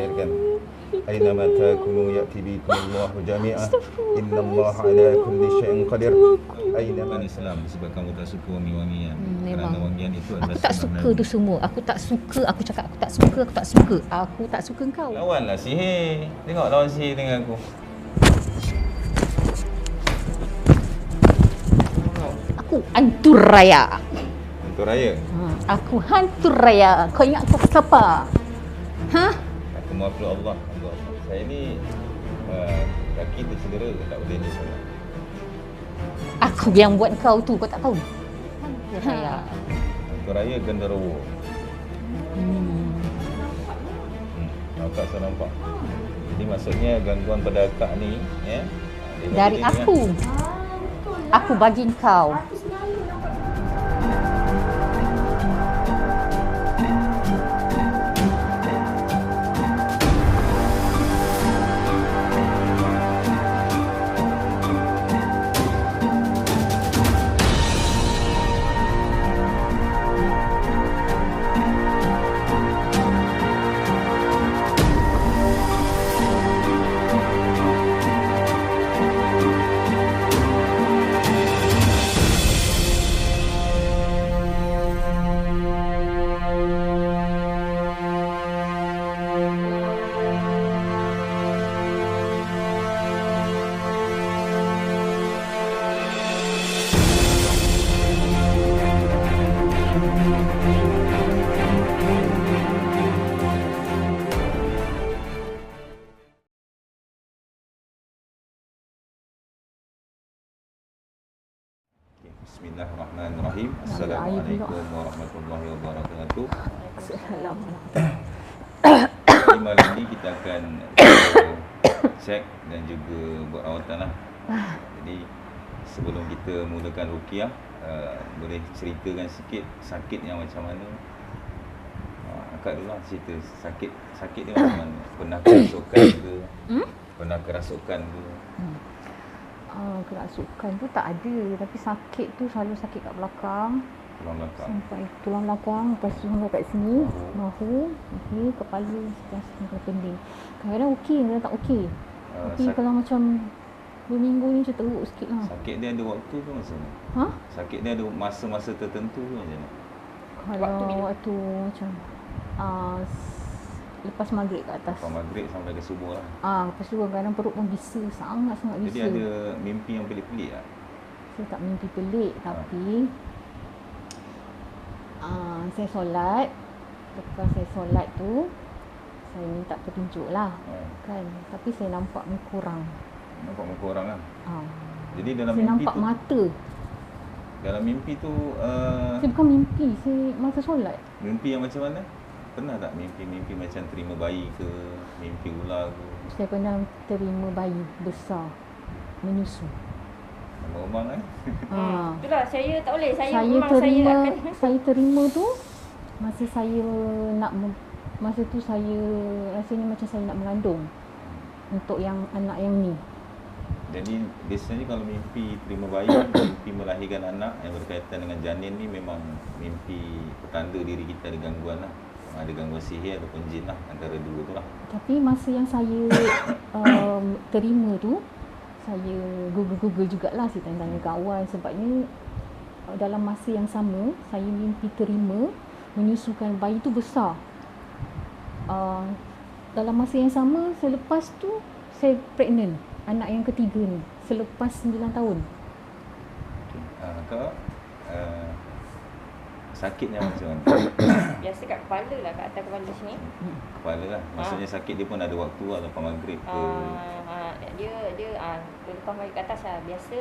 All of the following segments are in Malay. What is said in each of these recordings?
khair kan. Aynama takunu ya'ti bikumullahu jami'ah. Innallaha ala kulli syai'in qadir. Aynama Islam sebab kamu tak suka wangi-wangian. Kerana wangian itu adalah aku tak suka tu semua. Aku tak suka. Aku cakap aku tak suka. Aku tak suka. Aku tak suka kau. Lawanlah sihir. Tengok lawan sihir dengan aku. Aku hantu raya. Untuk raya. Aku hantu raya. Kau ingat aku siapa? Hah? Aku makhluk Allah. Saya ni kaki tercedera, tak boleh ni solat. Aku yang buat kau tu. Kau tak tahu? Hantu raya. Untuk raya genderuwo. Akak saya nampak. Jadi maksudnya gangguan pada akak ni ya. Dari aku. Aku bagi kau. Bismillahirrahmanirrahim. Assalamualaikum warahmatullahi wabarakatuh. Jadi malam ni kita akan cek dan juga buat rawatan lah. Jadi sebelum kita mulakan ruqyah, boleh ceritakan sikit sakit yang macam mana? Akak dulu lah cerita sakit dia macam mana? Pernah kerasukan ke? Pernah kerasukan ke? Kerasukan tu tak ada. Tapi sakit tu selalu sakit kat belakang. Tulang belakang. Sampai tulang belakang. Lepas tu sampai kat sini. Bahu. Okay, kepala. Kepala pending. Kadang-kadang okey, kadang tak okey. Tapi kalau macam 2 minggu ni macam teruk sikit lah. Sakit dia ada waktu ke macam mana? Ha? Sakit dia ada masa-masa tertentu ke macam mana? Kalau waktu macam lepas maghrib ke atas. Lepas maghrib sampai ke subuh lah. Lepas tu kadang-kadang perut pun bisa. Sangat-sangat bisa. Jadi ada mimpi yang pelik-pelik tak? Saya tak mimpi pelik. Tapi saya solat. Lepas saya solat tu, saya minta petunjuk lah. Kan. Tapi saya nampak ni kurang. Nampak muka orang lah. Jadi dalam saya mimpi nampak tu, mata. dalam mimpi tu Saya bukan mimpi. Saya masa solat. mimpi yang macam mana? Pernah tak mimpi-mimpi macam terima bayi ke, mimpi ular ke? Saya pernah terima bayi besar menyusu. Abang-abang kan? Itulah saya tak boleh. Saya terima tu masa saya nak masa tu saya rasanya macam saya nak mengandung untuk yang anak yang ni. Jadi biasanya kalau mimpi terima bayi, mimpi melahirkan anak yang berkaitan dengan janin ni memang mimpi petanda diri kita ada gangguan lah. Ada gangguan sihir ataupun jin lah, antara dua tu lah. Tapi masa yang saya terima tu, saya google jugalah, saya tanya-tanya kawan. Sebabnya dalam masa yang sama, saya mimpi terima menyusukan bayi tu besar. Dalam masa yang sama, selepas tu saya pregnant, anak yang ketiga ni, selepas 9 tahun. Kau sakitnya macam mana? Biasa kat kepala lah, kat atas kepala sini. Kepala lah. Maksudnya sakit dia pun ada waktu lah, lepas maghrib ke? Dia lepas maghrib ke atas lah. Biasa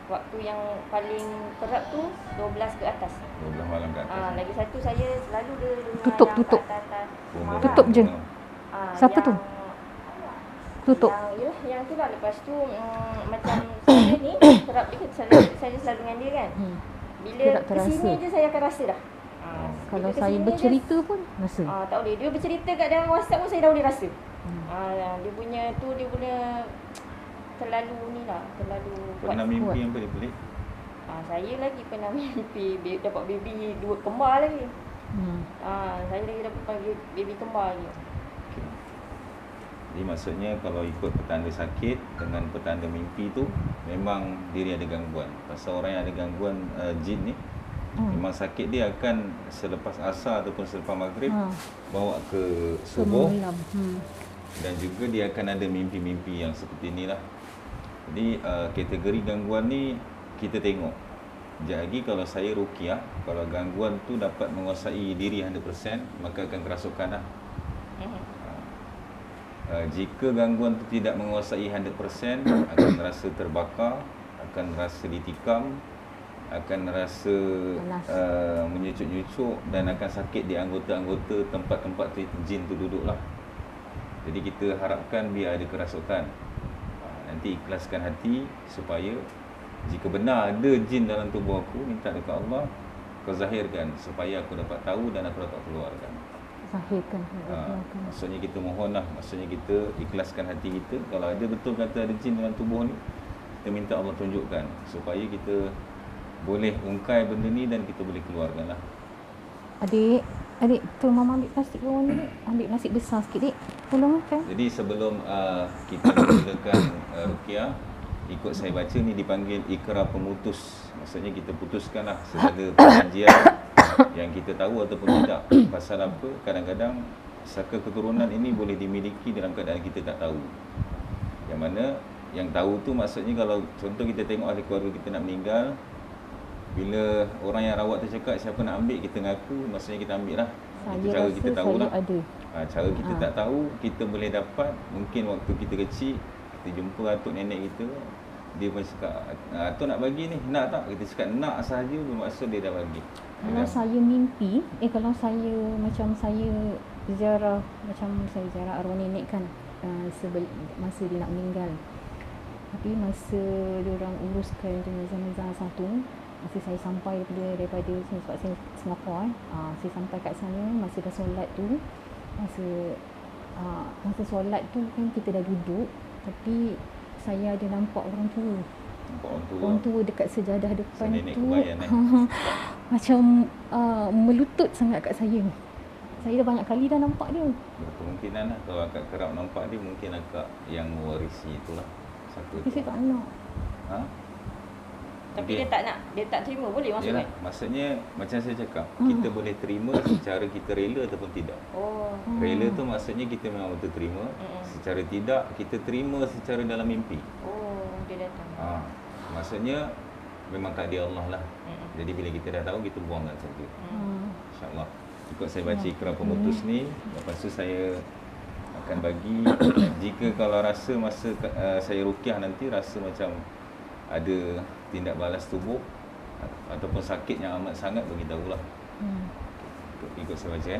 waktu yang paling kerap tu 12 ke atas. 12 malam ke atas. Lagi satu saya selalu dia Tutup. Tutup je. Siapa tu? Tutup. Yang tu lah. Lepas tu macam saya ni kerap dia, saya selalu dengan dia kan. Bila kesini je saya akan rasa dah. Kalau saya bercerita pun rasa. Tak boleh. Dia bercerita kat dalam WhatsApp pun saya dah boleh rasa. Dia punya terlalu ni lah, terlalu pernah kuat. Mimpi yang pelik-pelik? Saya lagi pernah mimpi dapat baby 2 kembar lagi. Saya lagi dapat baby kembar lagi. Jadi maksudnya kalau ikut petanda sakit dengan petanda mimpi tu memang diri ada gangguan. Pasal orang yang ada gangguan jin ni memang sakit dia akan selepas asar ataupun selepas maghrib bawa ke subuh. Dan juga dia akan ada mimpi-mimpi yang seperti inilah. Jadi kategori gangguan ni kita tengok. Jadi kalau saya ruqyah, kalau gangguan tu dapat menguasai diri 100%, maka akan kerasukan lah. Jika gangguan tu tidak menguasai 100%, akan rasa terbakar, akan rasa ditikam, akan rasa menyucuk-nyucuk dan akan sakit di anggota-anggota tempat-tempat jin tu duduk lah. Jadi kita harapkan biar ada kerasukan. Nanti ikhlaskan hati supaya jika benar ada jin dalam tubuh aku, minta dekat Allah, kau zahirkan supaya aku dapat tahu dan aku dapat keluarkan. Zahirkan. Maksudnya kita mohon lah, maksudnya kita ikhlaskan hati kita. Kalau ada betul kata ada jin dalam tubuh ni, kita minta Allah tunjukkan supaya kita boleh ungkai benda ni dan kita boleh keluarkan lah. Adik, tolong mama ambil plastik bawah ni, ambil nasi besar sikit, dik. Tolong kan. Jadi sebelum kita mulakan ruqyah, ikut saya baca ni dipanggil ikrar pemutus. Maksudnya kita putuskanlah segala perjanjian yang kita tahu ataupun tidak. Pasal apa? Kadang-kadang saka keturunan ini boleh dimiliki dalam keadaan kita tak tahu. Yang mana yang tahu tu maksudnya kalau contoh kita tengok ahli keluarga kita nak meninggal, bila orang yang rawat tu cakap siapa nak ambil, kita ngaku, maksudnya kita ambil lah. Itu cara kita tahu lah. Cara kita tak tahu, kita boleh dapat. Mungkin waktu kita kecil, kita jumpa atuk nenek kita, dia pun cakap, atuk nak bagi ni, nak tak? Kita cakap nak sahaja, bermaksud dia dah bagi. Kalau saya mimpi, kalau saya macam saya ziarah, macam saya ziarah arwah nenek kan, masa dia nak meninggal. Tapi masa dia orang uruskan jenazah-jenazah satu, masa saya sampai daripada sebab saya Singapura, saya sampai kat sana, masa dah solat tu, masa solat tu kan kita dah duduk, tapi saya ada nampak orang tua. Orang tua dekat sejadah depan tu macam melutut sangat kat saya. Saya dah banyak kali dah nampak dia. Kemungkinan lah kalau akak kerap nampak dia, mungkin akak yang mewarisi itulah. Tapi saya tak nak. Tapi dia tak nak, dia tak terima, boleh maksudnya? Yalah, maksudnya macam saya cakap, kita boleh terima secara kita rela ataupun tidak. Rela tu maksudnya kita memang betul terima. Secara tidak, kita terima secara dalam mimpi. Dia datang. Maksudnya memang takdir Allah lah. Jadi bila kita dah tahu, kita buangkan saja. InsyaAllah. Ikut saya baca ikrar pemutus ni, lepas tu saya akan bagi, jika kalau rasa masa saya ruqyah nanti rasa macam ada tindak balas tubuh ataupun sakit yang amat sangat, beritahulah. Ikut saya baca.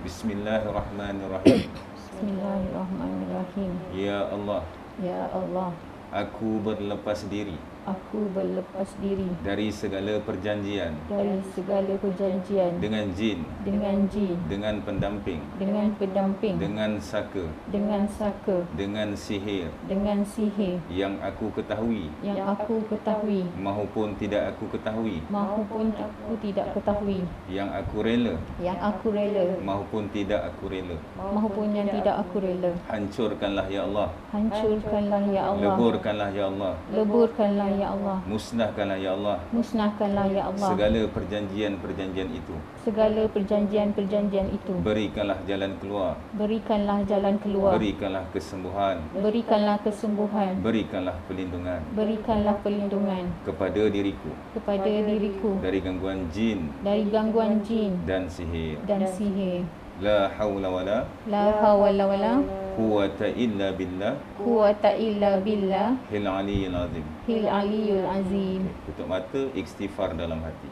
Bismillahirrahmanirrahim. Bismillahirrahmanirrahim. Ya Allah, Ya Allah, aku berlepas diri aku berlepas diri dari segala perjanjian dari segala perjanjian dengan jin, dengan jin, dengan pendamping, dengan pendamping, dengan saka, dengan saka, dengan sihir dengan sihir yang aku ketahui yang aku ketahui maupun tidak aku ketahui, maupun aku tidak ketahui, yang aku rela yang aku rela maupun tidak aku rela. maupun yang tidak aku rela. Hancurkanlah ya Allah, Hancurkanlah ya Allah, leburkanlah ya Allah, leburkanlah ya Allah, musnahkanlah ya Allah musnahkanlah ya Allah segala perjanjian-perjanjian itu. segala perjanjian-perjanjian itu. Berikanlah jalan keluar, Berikanlah jalan keluar, berikanlah kesembuhan, berikanlah kesembuhan, berikanlah perlindungan berikanlah perlindungan kepada diriku kepada diriku dari gangguan jin dari gangguan jin dan sihir. dan sihir. La haula wala La hawla wala quwwata illa billah quwwata illa billah hil aliyyil azim. hil aliyul azim. Tutup mata, istighfar dalam hati.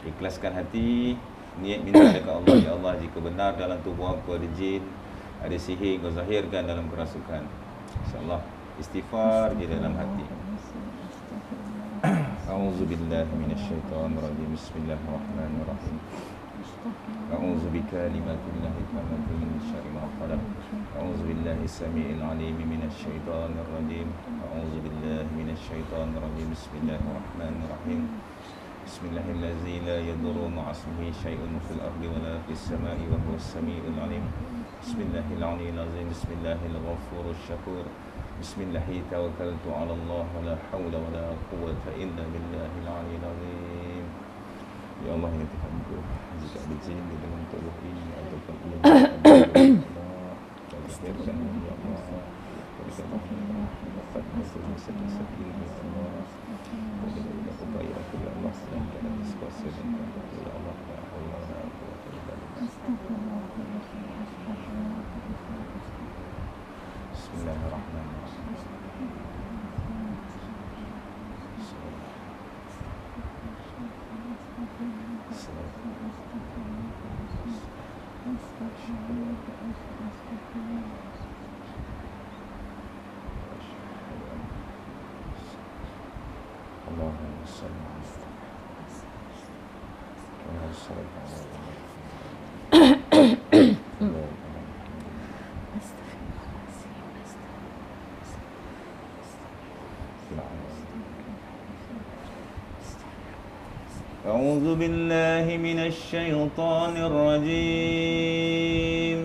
Ikhlaskan hati, niat minta dekat Allah, ya Allah, jika benar dalam tubuh aku ada jin, ada sihir, kau zahirkan dalam kerasukan. InsyaAllah istighfar di dalam hati. A'udzubillahi minasyaitonirrajim. Bismillahirrahmanirrahim. A'udzu bikalimatillahit tammati min syarri ma khalaq. A'udzu billahi samii'il 'aliim minasyaitonir rajim. A'udzu billahi minasyaitonir rajim. Bismillahirrahmanirrahim. Bismillahirrahmanirrahim. La yadurru ma'a ismihi syai'un fil ardi wa la fis sama'i wa huwas sami'ul 'alim. Bismillahirrahmanirrahim. Bismillahirghafurur syakur. Bismillahi tawakkaltu 'ala Allah wa la haula wa la quwwata illa billahil 'aliyyil 'azim. Ya Allah, yang terhamdu jika ada jin di dalam tubuh ini ataupun ilmu Allah, berikan ya Allah, berikan dapat masuk sedih ya Allah, berikan upaya aku ya Allah yang dalam diskusi dengan ya Allah, ya Allah, ya Allah. Bismillahirrahmanirrahim. Allahumma salli أعوذ بالله من الشيطان الرجيم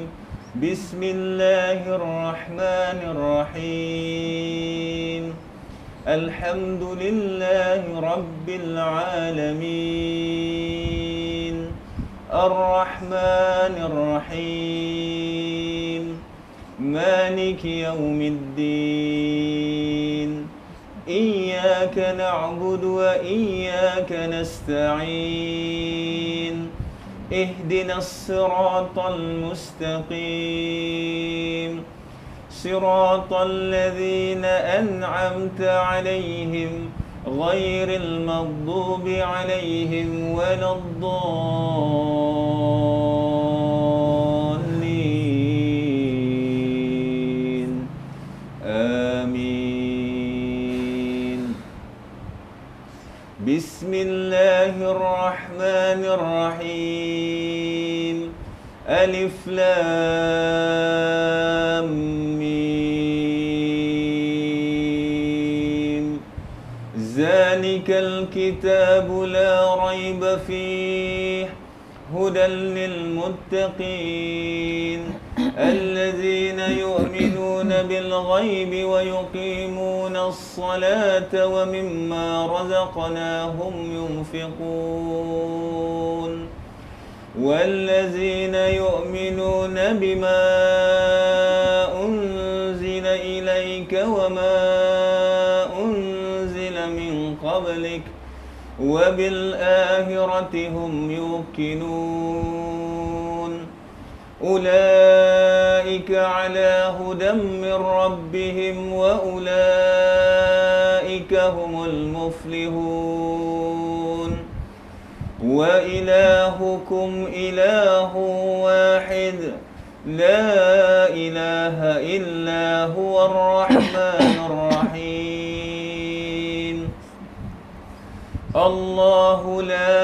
بسم الله الرحمن الرحيم الحمد لله رب العالمين الرحمن الرحيم مالك يوم الدين إياك نعبد وإياك نستعين اهدنا الصراط المستقيم صراط الذين أنعمت عليهم غير المغضوب عليهم ولا الضالين آمين بسم الله الرحمن الرحيم ألف لام ميم ذلك الكتاب لا ريب فيه هدى للمتقين الذين يؤمنون بالغيب ويقيمون الصلاة ومما رزقناهم ينفقون والذين يؤمنون بما أنزل إليك وما أنزل من قبلك وبالآخرة هم يوقنون أولئك على هدى من ربهم وأولئك هم المفلحون وإلهكم إله واحد لا إله إلا هو الرحمن الرحيم الله لا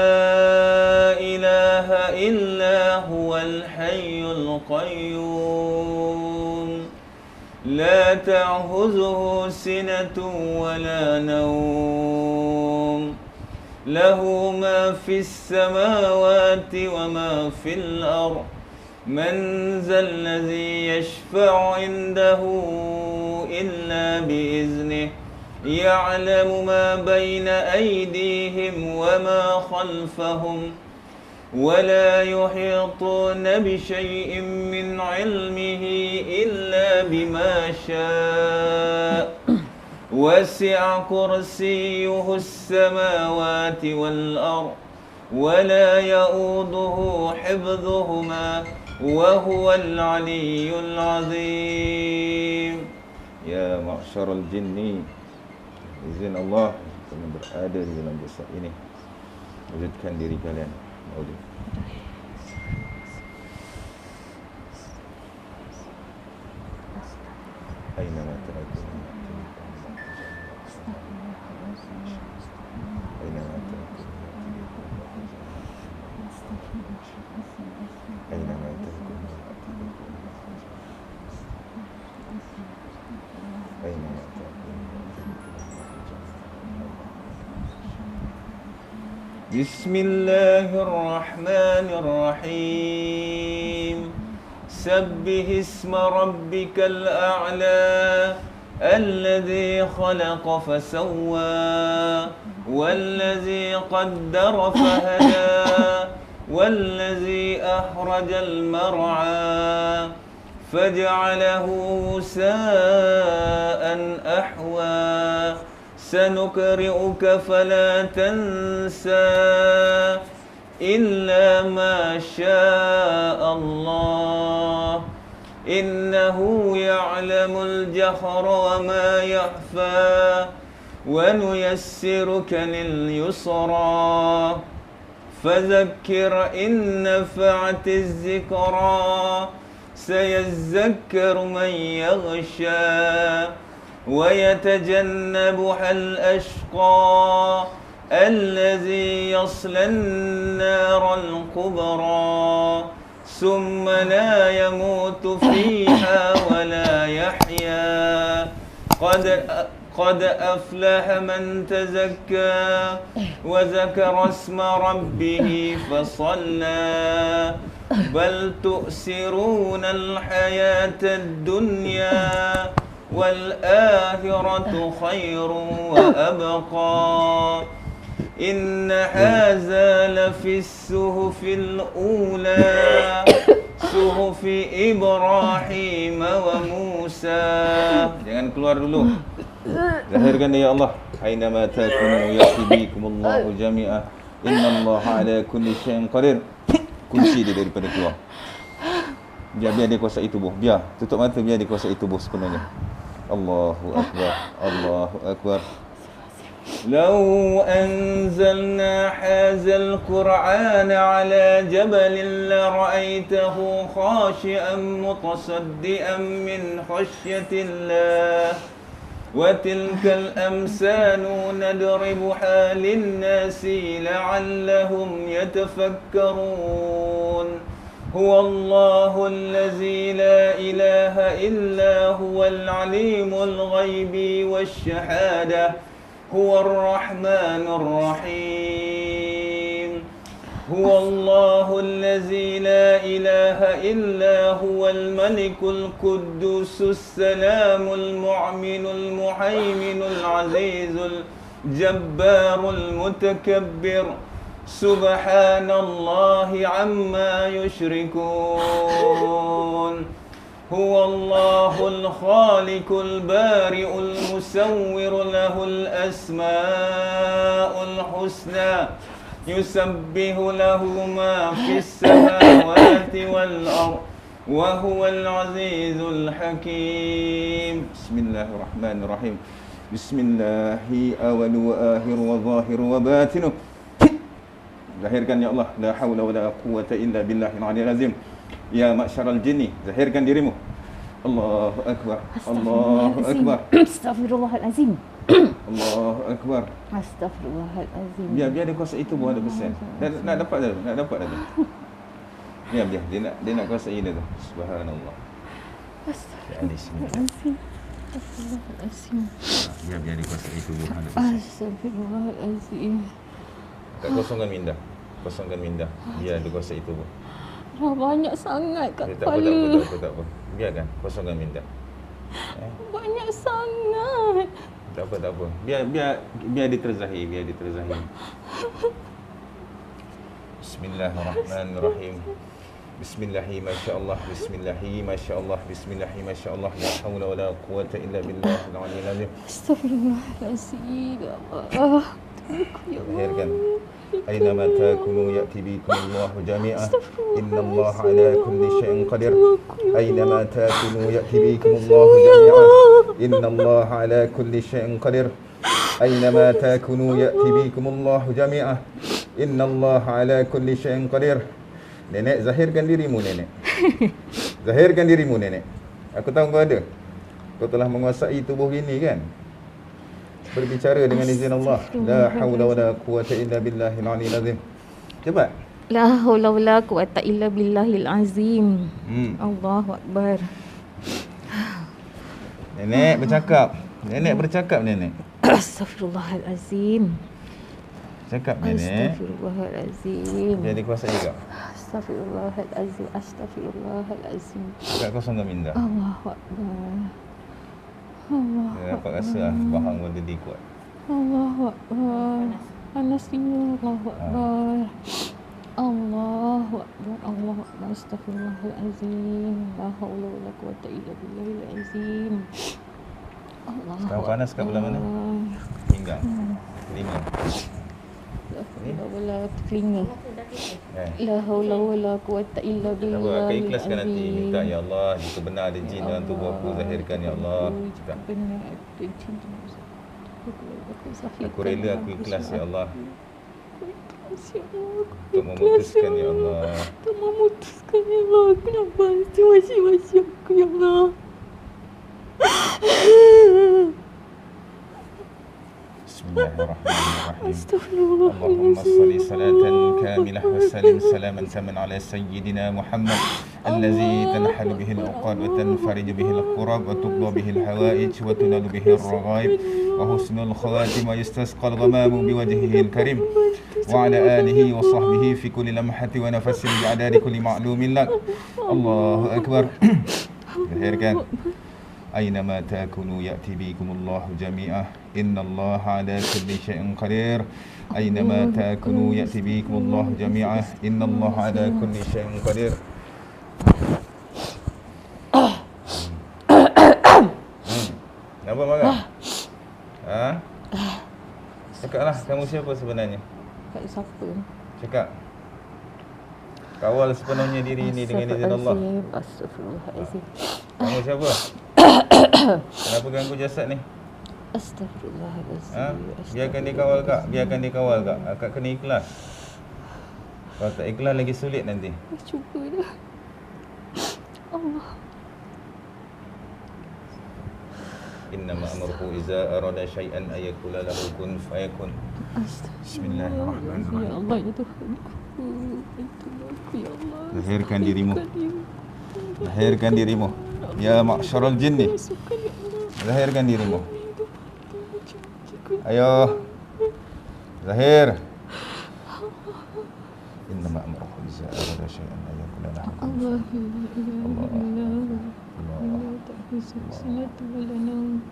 إله إلا هو الحي القيوم لا تأخذه سنة ولا نوم له ما في السماوات وما في الأرض من ذا الذي يشفع عنده إلا بإذنه يعلم ما بين أيديهم وما خلفهم ولا يحيطون بشيء من علمه إلا بما شاء وسع كرسيه السماوات والأرض ولا يؤوده حفظهما وهو العلي العظيم. Ya ma'syaral jinni, izin Allah kami berada di dalam desa ini. Wujudkan diri kalian. Maudud. Aina ma tarakun. Aina ma tarakun. Aina ma tarakun. Aina ma tarakun. Bismillahirrahmanirrahim. Sabbih isma rabbikal a'la alladhi khalaqa fasawwa والذي قدر فهدى والذي أخرج المرعى فجعله غثاء أحوى سنقرئك فلا تنسى إلا ما شاء الله إنه يعلم الجهر وما يخفى ونيسرك لليسرى فذكر إن نفعت الذكرى سيذكر من يغشى ويتجنبها الأشقى الذي يصلى النار الكبرى ثم لا يموت فيها ولا يحيا قد أفلح من تزكى وذكر اسم ربه فصلى بل تؤثرون الحياة الدنيا والآخرة خير وأبقى إن هذا لفي الصحف الأولى صحف إبراهيم وموسى. Jangan keluar dulu. Zahirkan ya Allah. Aynama takunu ya'ti bikumullahu jami'ah. Innallaha ala kulli syai'in qadir. Kunci dia daripada keluar. Biar dia kuasai tubuh. Biar tutup mata, biar dia kuasai tubuh sepenuhnya. Allahu akbar. Allahu akbar. لو أنزلنا هذا القرآن على جبل لرأيته خاشعا متصدعا من خشية الله وتلك الأمثال نضربها للناس لعلهم يتفكرون هو الله الذي لا إله إلا هو العليم الغيب والشهادة هو الرحمن الرحيم هو الله الذي لا إله إلا هو الملك القدوس السلام المؤمن المهيمن العزيز الجبار المتكبر سبحان الله عما يشركون هو الله الخالق البارئ المصور له الأسماء الحسنى يسبح له ما في السماوات والأرض وهو العزيز الحكيم. بسم الله الرحمن الرحيم. بسم الله أول وآخر وظاهر وباطن. Zahirkan ya Allah, la haula wala quwwata illa billahil aliyyil azim. Ya ma'syaral jinni, zahirkan dirimu. Allahu akbar. Allahu akbar. Astaghfirullahalazim. Allahu akbar. Astaghfirullahalazim. Biar dia kuasai itu buat persen. Nak dapat dah, nak dapat dah. Biar dia nak kuasai dah tu. Subhanallah. Astaghfirullahalazim. Astaghfirullahalazim. Biar dia kuasai itu buat persen. Astaghfirullahalazim. Tak kosongkan minda. Kosongkan minda. Biar dia kuasai itu buat. Dah banyak sangat kat Tak kepala. apa. Biarkan, kosongkan minda. Banyak sangat. Tak apa. Biar dia terzahir, Bismillahirrahmanirrahim. Bismillahi masyaallah, bismillahi masyaallah, bismillahi masyaallah. La haula wala quwwata illa billahil aliyyil azim. Astaghfirullahalazim. Zahirkan. Aynama takunu ya'ti bikumullahu jami'ah. Innallaha ala kulli syai'in qadir. Aynama takunu ya'ti bikumullahu jami'ah. Innallaha ala kulli syai'in qadir. Aynama takunu ya'ti bikumullahu jami'ah. Innallaha ala kulli syai'in qadir. Nenek, zahirkan dirimu nenek. Zahirkan dirimu nenek. Aku tahu kau ada. Kau telah menguasai tubuh ini kan? Berbicara dengan izin Allah. La haula wala quwwata illa billahil aliyyil azim. Cepat. La haula wala quwwata illa billahil azim. Allahu akbar. Nenek bercakap. Nenek bercakap nenek. Astaghfirullahalazim. Cakap nenek. Astaghfirullahalazim. Biar dikuasai juga. Astaghfirullahalazim. Astaghfirullahalazim. Cakap kosong ke minda. Allahu Akbar. Allahu Dia dapat rasa lah bahang benda dia kuat. Allahu Akbar. Panas ni. Allahu Akbar. Allahu Akbar. Allahu Akbar. Astaghfirullahalazim. La haula wala quwwata illa billahil azim. Allahu Sekarang panas kat belah mana? Pinggang. Telinga. La wala telinga. La haula wala quwwata illa Tak apa, billahil akan azim. ikhlaskan nanti. Minta, Ya Allah, jika benar ada jin dalam tubuh aku, zahirkan Ya Allah. Cakap, Benar ada jin dalam aku rela, aku ikhlas Ya Allah. Untuk memutuskan Ya Allah. Untuk memutuskan Ya Allah. Kenapa masih aku Ya Allah. Bismillahirrahmanirrahim. Astaghfirullahaladzim. اللهم صل صلاة كاملة وسلم سلاما تاما على سيدنا محمد الذي تنحل به العقد وتنفرج به الكرب وتقضى به الحوائج وتنال به الرغائب وحسن الخواتم ويستسقى الغمام بوجهه الكريم وعلى آله وصحبه في كل لمحة ونفس بعدد كل معلوم لك. الله أكبر. ظهرkan. أينما تكونوا يأتي بكم الله جميعا إن الله على كل شيء قدير. أينما تكونوا يأتي بكم الله جميعا إن الله على كل شيء قدير. Kenapa marah? Ha? Cakaplah, kamu siapa sebenarnya? Kat siapa? Cakap. Kawal sepenuhnya diri ini dengan izin Allah. Astaghfirullahalazim. Kamu siapa? Kenapa ganggu jasad ni? Astaghfirullahalazim. Ha? Biarkan dia kawal kak. Biarkan dia kawal kak. Akak kena ikhlas. Kalau tak ikhlas lagi sulit nanti. Cuba dah. Allah. Innama amruhu iza arada syai'an ayakula lahu kun fayakun. Bismillahirrahmanirrahim. Ya Allah, ya Tuhanku. Itu aku ya Allah. Lahirkan dirimu. Lahirkan dirimu. Ya ma'syarul jinni. Lahirkan dirimu. Ayo. Zahir. Innama amruhu iza arada syai'an ayakula lahu kun Allah. Allah. لا تأخذ سنة ولا نوم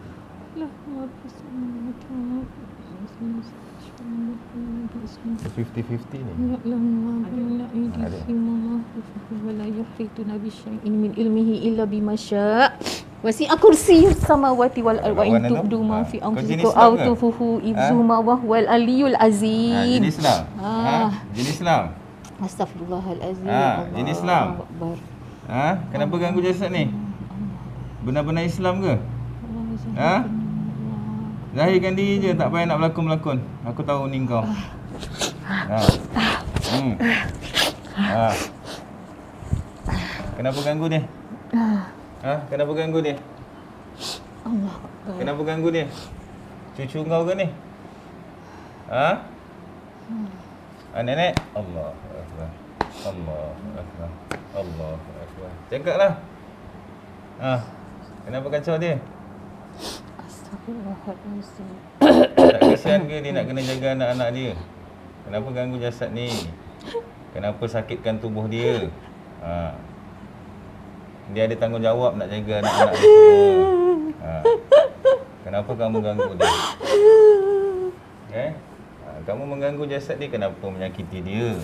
له ما في السماوات وما في الأرض 50-50 ni. يعلم ما بين أيديهم وما خلفهم ولا يحيطون بشيء من علمه إلا بما شاء وسع كرسيه السماوات والأرض وإن تبدوا ما في أنفسكم أو تخفوه يعلمه وهو العلي العظيم. Jin Islam. Jin Islam. Astaghfirullahalazim. Jin Islam. Akbar. Kenapa ganggu jasad ni? Benar-benar Islam ke? Zahirkan diri je, tak payah nak berlakon-melakon. Aku tahu ni kau. Kenapa ganggu dia? Kenapa ganggu dia? Allah. Kenapa ganggu dia? Cucu kau ke ni? Nenek? Allah Akbar. Allah Akbar. Allah Akbar. Cakaplah. Kenapa kacau dia? Astaghfirullahalazim. Tak kesian ke dia nak kena jaga anak-anak dia? Kenapa ganggu jasad ni? Kenapa sakitkan tubuh dia? Dia ada tanggungjawab nak jaga anak-anak dia semua. Kenapa kamu ganggu dia? Kamu mengganggu jasad dia, kenapa menyakiti dia?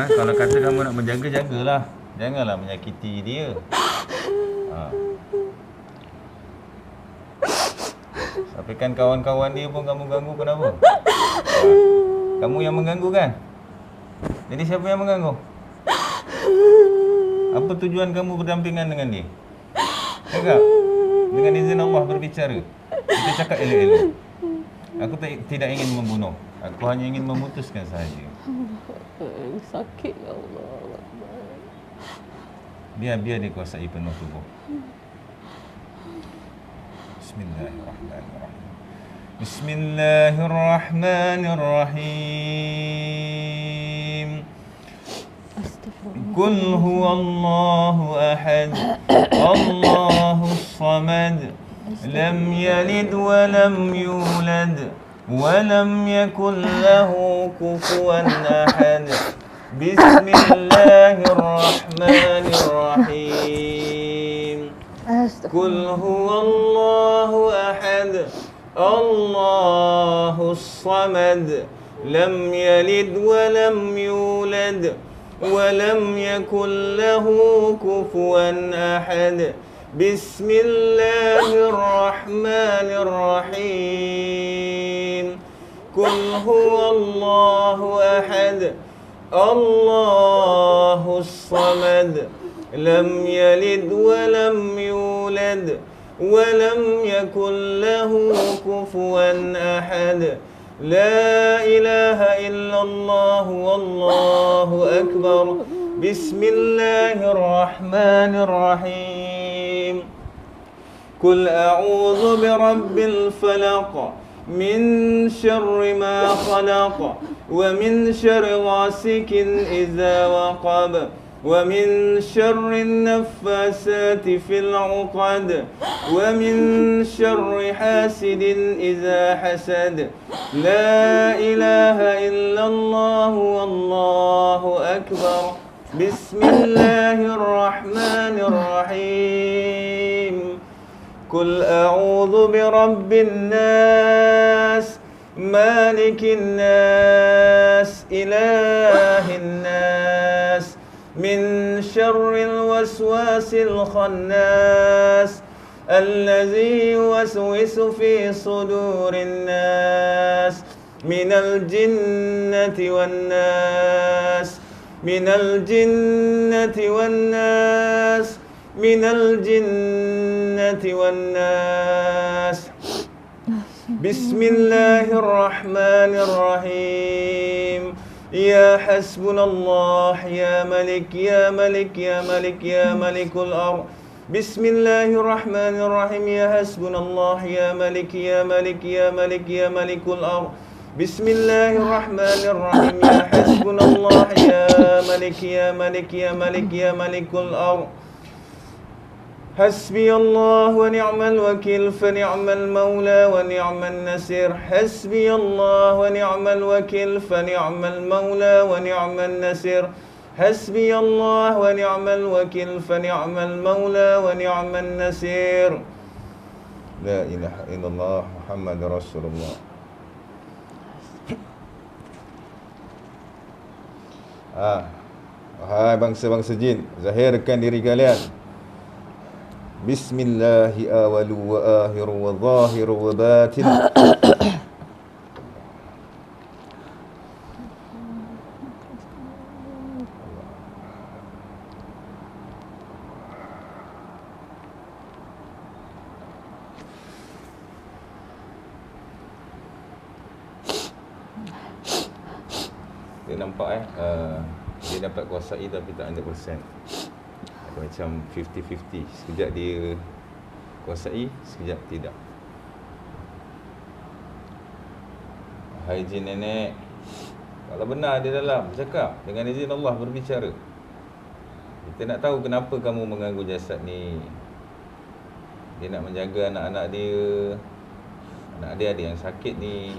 Kalau kata kamu nak menjaga, jagalah. Janganlah menyakiti dia. Tapi kan kawan-kawan dia pun kamu ganggu, kenapa? Kamu yang mengganggu kan? Jadi siapa yang mengganggu? Apa tujuan kamu berdampingan dengan dia? Cakap. Dengan izin Allah berbicara. Kita cakap elok-elok. Aku tidak ingin membunuh. Aku hanya ingin memutuskan sahaja. Sakit ya Allah. Biar dia kuasai penuh tubuh. Bismillahirrahmanirrahim. Bismillahirrahmanirrahim. Qul huwallahu ahad. Allahus samad. Lam yalid wa lam yulad. ولم يكن له كفوا أحد بسم الله الرحمن الرحيم قل هو الله أحد الله الصمد لم يلد ولم يولد ولم يكن له كفوا أحد بسم الله الرحمن الرحيم قل هو الله أحد الله الصمد لم يلد ولم يولد ولم يكن له كفوا أحد لا إله إلا الله والله أكبر بسم الله الرحمن الرحيم قل أعوذ برب الفلق من شر ما خلق ومن شر غاسق إذا وقب ومن شر النفاسات في العقد ومن شر حاسد إذا حسد لا إله إلا الله والله أكبر بسم الله الرحمن الرحيم قل أعوذ برب الناس مالك الناس إله الناس من شر الوسواس الخناس الذي يوسوس في صدور الناس من الجنة والناس من الجنة والناس من الجنة والناس بسم الله الرحمن الرحيم يا حسبنا الله يا ملك يا ملك يا ملك يا ملك الأرض بسم الله الرحمن الرحيم يا حسبنا الله يا ملك يا ملك يا ملك يا ملك الأرض بسم الله الرحمن الرحيم يا حسبنا الله يا ملك يا ملك يا ملك يا ملك الأرض حسبي الله ونعم الوكيل فنعم المولى ونعم النصير حسبي الله ونعم الوكيل فنعم المولى ونعم النصير حسبي الله ونعم الوكيل فنعم المولى ونعم النصير لا إله إلا الله محمد رسول الله. Wahai bangsa-bangsa jin, zahirkan diri kalian. Bismillahi awalu wa akhiru wa zahiru wa batin. Dia nampak dia dapat kuasai tapi tak 100%. Ada macam 50-50. Sekejap dia kuasai, sekejap tidak. Hai jin nenek, kalau benar dia dalam bercakap, dengan izin Allah berbicara. Kita nak tahu kenapa kamu mengganggu jasad ni. Dia nak menjaga anak-anak dia. Anak dia ada yang sakit ni.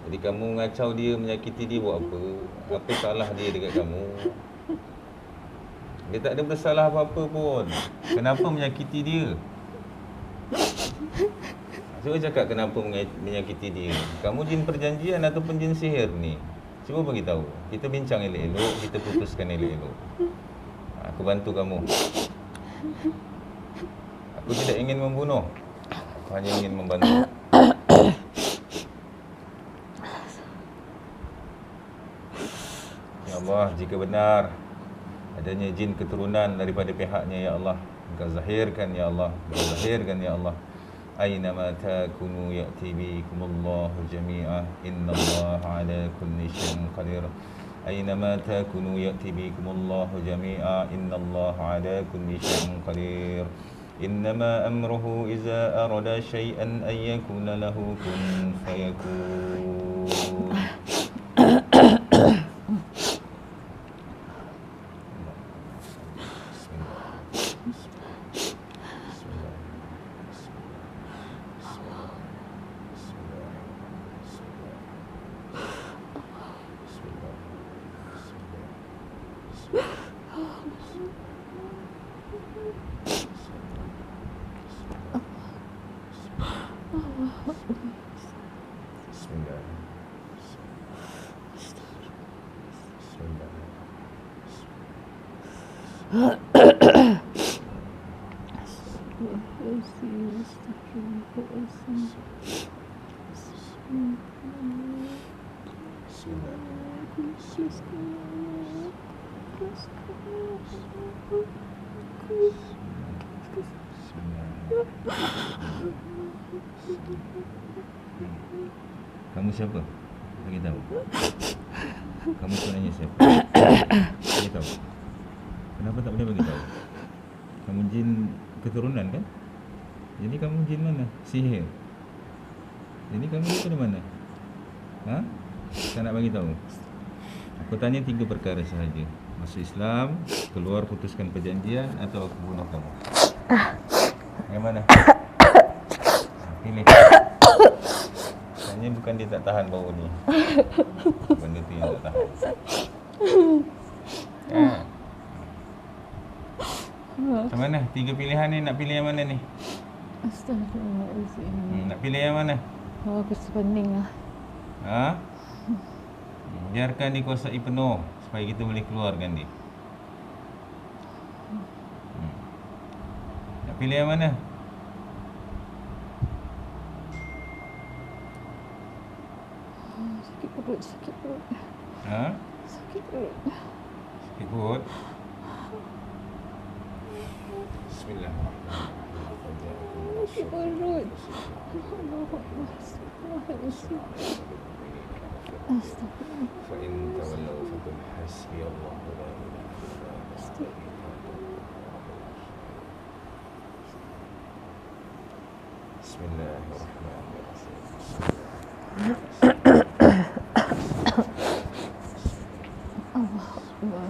Jadi kamu mengacau dia, menyakiti dia buat apa? Apa salah dia dekat kamu? Dia tak ada bersalah apa-apa pun. Kenapa menyakiti dia? Cuba cakap kenapa menyakiti dia. Kamu jin perjanjian ataupun jin sihir ni? Cuba bagi tahu. Kita bincang elok-elok, kita putuskan elok-elok. Aku bantu kamu. Aku tidak ingin membunuh. Aku hanya ingin membantu. Ya Allah, jika benar adanya jin keturunan daripada pihaknya, ya Allah, Engkau zahirkan ya Allah, Engkau zahirkan ya Allah. Aina ma takunu ya'ti bikumullahu jami'a, innallaha ala kulli syai'in qadir. Aina ma takunu ya'ti bikumullahu jami'a, innallaha ala kulli syai'in qadir. Innama amruhu iza arada syai'an an yakuna lahu kun fayakun. Bismillah. Kamu siapa? Bagi tahu. Kamu sebenarnya siapa? Bagi tahu. Kenapa tak boleh bagi tahu? Kamu jin keturunan kan? Jadi kamu jin mana? Sihir. Jadi kamu dari mana? Ha? Tak nak bagi tahu. Aku tanya 3 perkara sahaja. Masuk Islam, keluar putuskan perjanjian atau aku bunuh kamu. Yang mana? Pilih. Tanya bukan dia tak tahan bau ni. Benda tu yang tak tahan. Macam mana? 3 pilihan ni, nak pilih yang mana ni? Astagfirullahaladzim. Nak pilih yang mana? Oh, aku sepening lah. Ha? Biarkan dikuasai penuh supaya kita boleh keluarkan dia. Nak pilih yang mana? Sakit perut, sakit perut. Ha? Sakit perut. Sakit perut? Bismillahirrahmanirrahim. Sakit perut. Astagfirullahaladzim. Astagfirullah. فإن تولوا فقل حسبي الله لا إله إلا هو. بسم الله الرحمن الرحيم. Allah Akbar.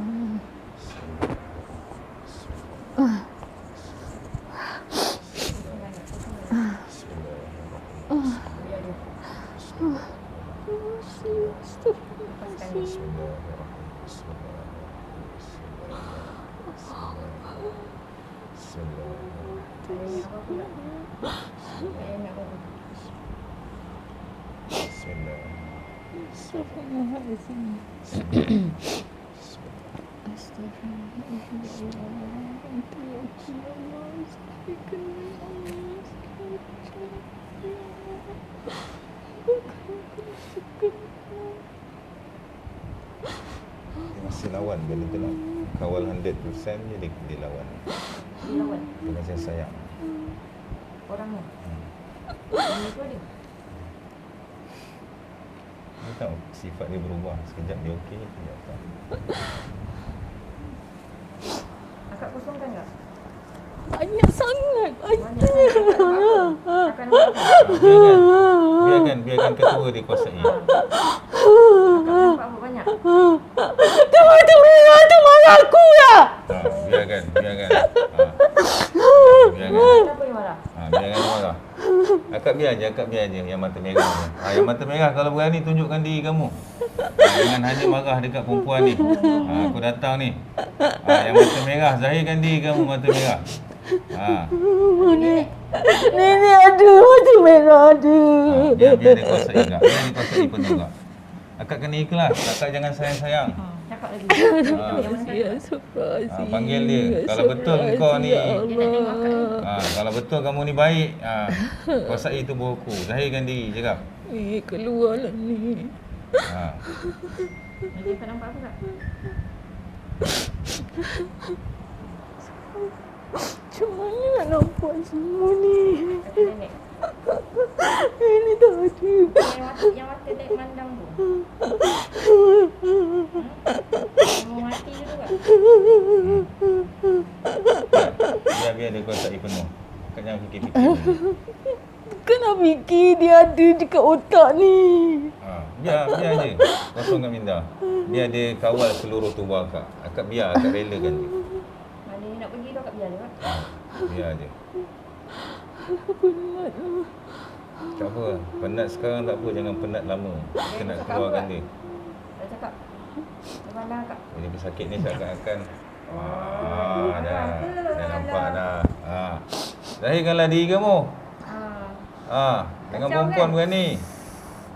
Astagfirullahaladzim. Dia masih lawan benda tu nak kawal 100% je dia lawan. Lawan Dia macam sayang. orangnya. Ini tu dia. Dia tahu sifat dia berubah. Sekejap dia okey, sekejap tak. Akak kosongkan tak? Banyak sangat. Banyak sangat. Akan nampak. Biarkan ketua dia kuasai. Akak nampak apa banyak? Tu marah aku ya. Biarkan. Biarkan. Kenapa dia marah? Biarkan dia marah. Akak biar je yang mata merah ni. Yang mata merah kalau berani tunjukkan diri kamu. Jangan hanya marah dekat perempuan ni. Aku datang ni. Yang mata merah, zahirkan diri kamu mata merah. Nenek ada mata merah ada. Biar dia kuasai juga. Biar dia kuasai penuh juga. Akak kena ikhlas. Akak jangan sayang-sayang. Cakap lagi. Panggil dia. Kalau betul kau ni, kalau betul kamu ni baik, kuasai tubuh aku. Zahirkan diri, cakap. Keluarlah ni. Jadi akak nampak apa tak? Macam mana nak nampak semua ni? Kata nenek. Ini tak ada. Yang mata dek mandang tu. Mau mati je tu kan? Biar dia kuasai penuh. Kau jangan fikir-fikir. Kena fikir dia ada dekat otak ni. Biar je. Kosongkan minda. Biar dia kawal seluruh tubuh akak. Akak relakan dia. Mana dia nak pergi tu akak biar dia kan? Biar je. Penat. Tak apa. Penat sekarang tak apa. Jangan penat lama. Kita nak keluarkan dia. Dah cakap. Dia pandang akak. Dia pesakit ni seakan-akan. Dah nampak dah. Zahirkanlah diri kamu. Dengan Kacau perempuan kan? berani.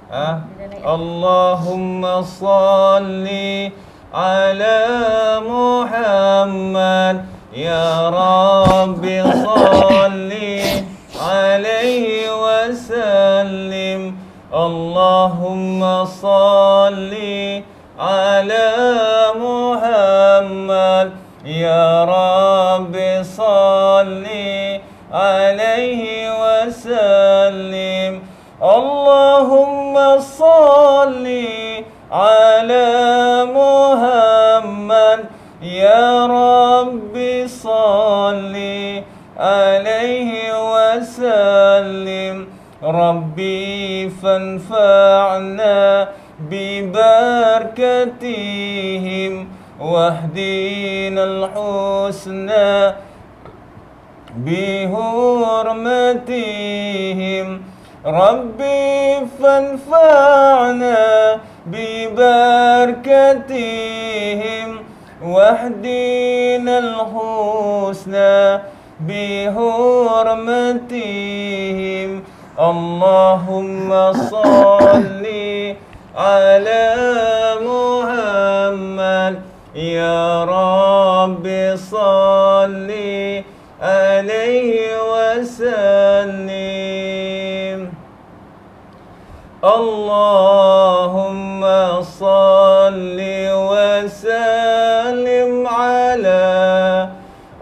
Dia dah naik. Allahumma salli ala Muhammad ya Rabbi salli alaihi wasallim. Allahumma salli ala Muhammad ya Rabbi salli alaihi wasallim. Allahumma salli ala Muhammad ya Rabbi salli alaihi wasallim. Rabbi fanfa'na bibarakatihim wahdina al-husna bihurmatihim. Rabbi fanfa'na bibarakatihim wahdina al-husna bihurmatihim. Allahumma salli ala Muhammad ya Rabbi salli alaihi wasallim. Allahumma salli wa sallim ala.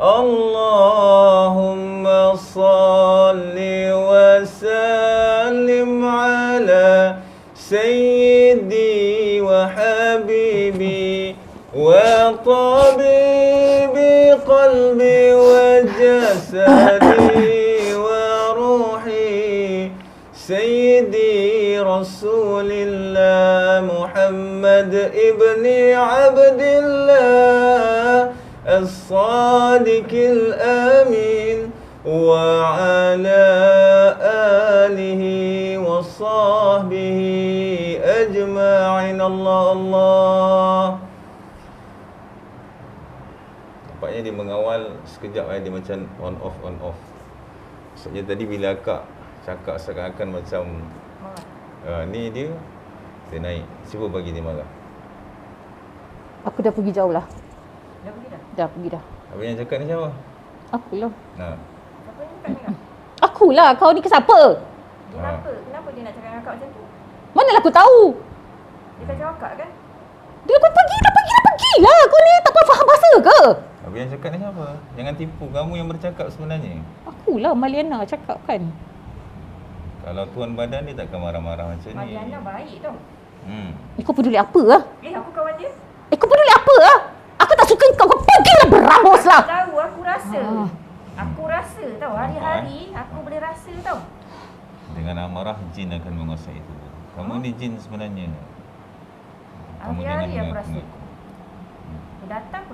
Allahumma salli wa sallim ala sayyidi wa habibi wa tabibi qalbi wa jasadi wa ruhi sayyidi rasulillah Muhammad ibni Abdillah الصادق الأمين وعلى آله وصحبه أجمعين. Allah Allah. Tampaknya dia mengawal sekejap dia macam on off. Maksudnya tadi bila akak cakap seakan-akan macam ni dia naik. Cuba bagi dia marah. Aku dah pergi jauh lah. Dah pergi dah? Dah pergi dah. Habis yang cakap ni siapa? Akulah. Nah. Siapa yang cakap ni kak? Akulah. Kau ni ke siapa? Kenapa? Kenapa dia nak cakap dengan akak macam tu? Manalah aku tahu. Dia kacau akak kan? Dia kau pergi lah. Kau ni tak faham bahasa ke? Habis yang cakap ni siapa? Jangan tipu, kamu yang bercakap sebenarnya. Akulah Maliana cakap kan. Kalau tuan badan dia takkan marah-marah macam ni. Mariana baik tau. Kau peduli apa lah? Aku kawan dia. Kau peduli apa lah? Aku tak suka kau. Kau pergilah berambus lah. Tahu aku rasa. Aku rasa tau. Hari-hari aku boleh rasa tau. Dengan amarah, jin akan menguasai tubuh. Kamu ni jin sebenarnya. Kamu Hari-hari aku rasa. mengaku. Aku datang aku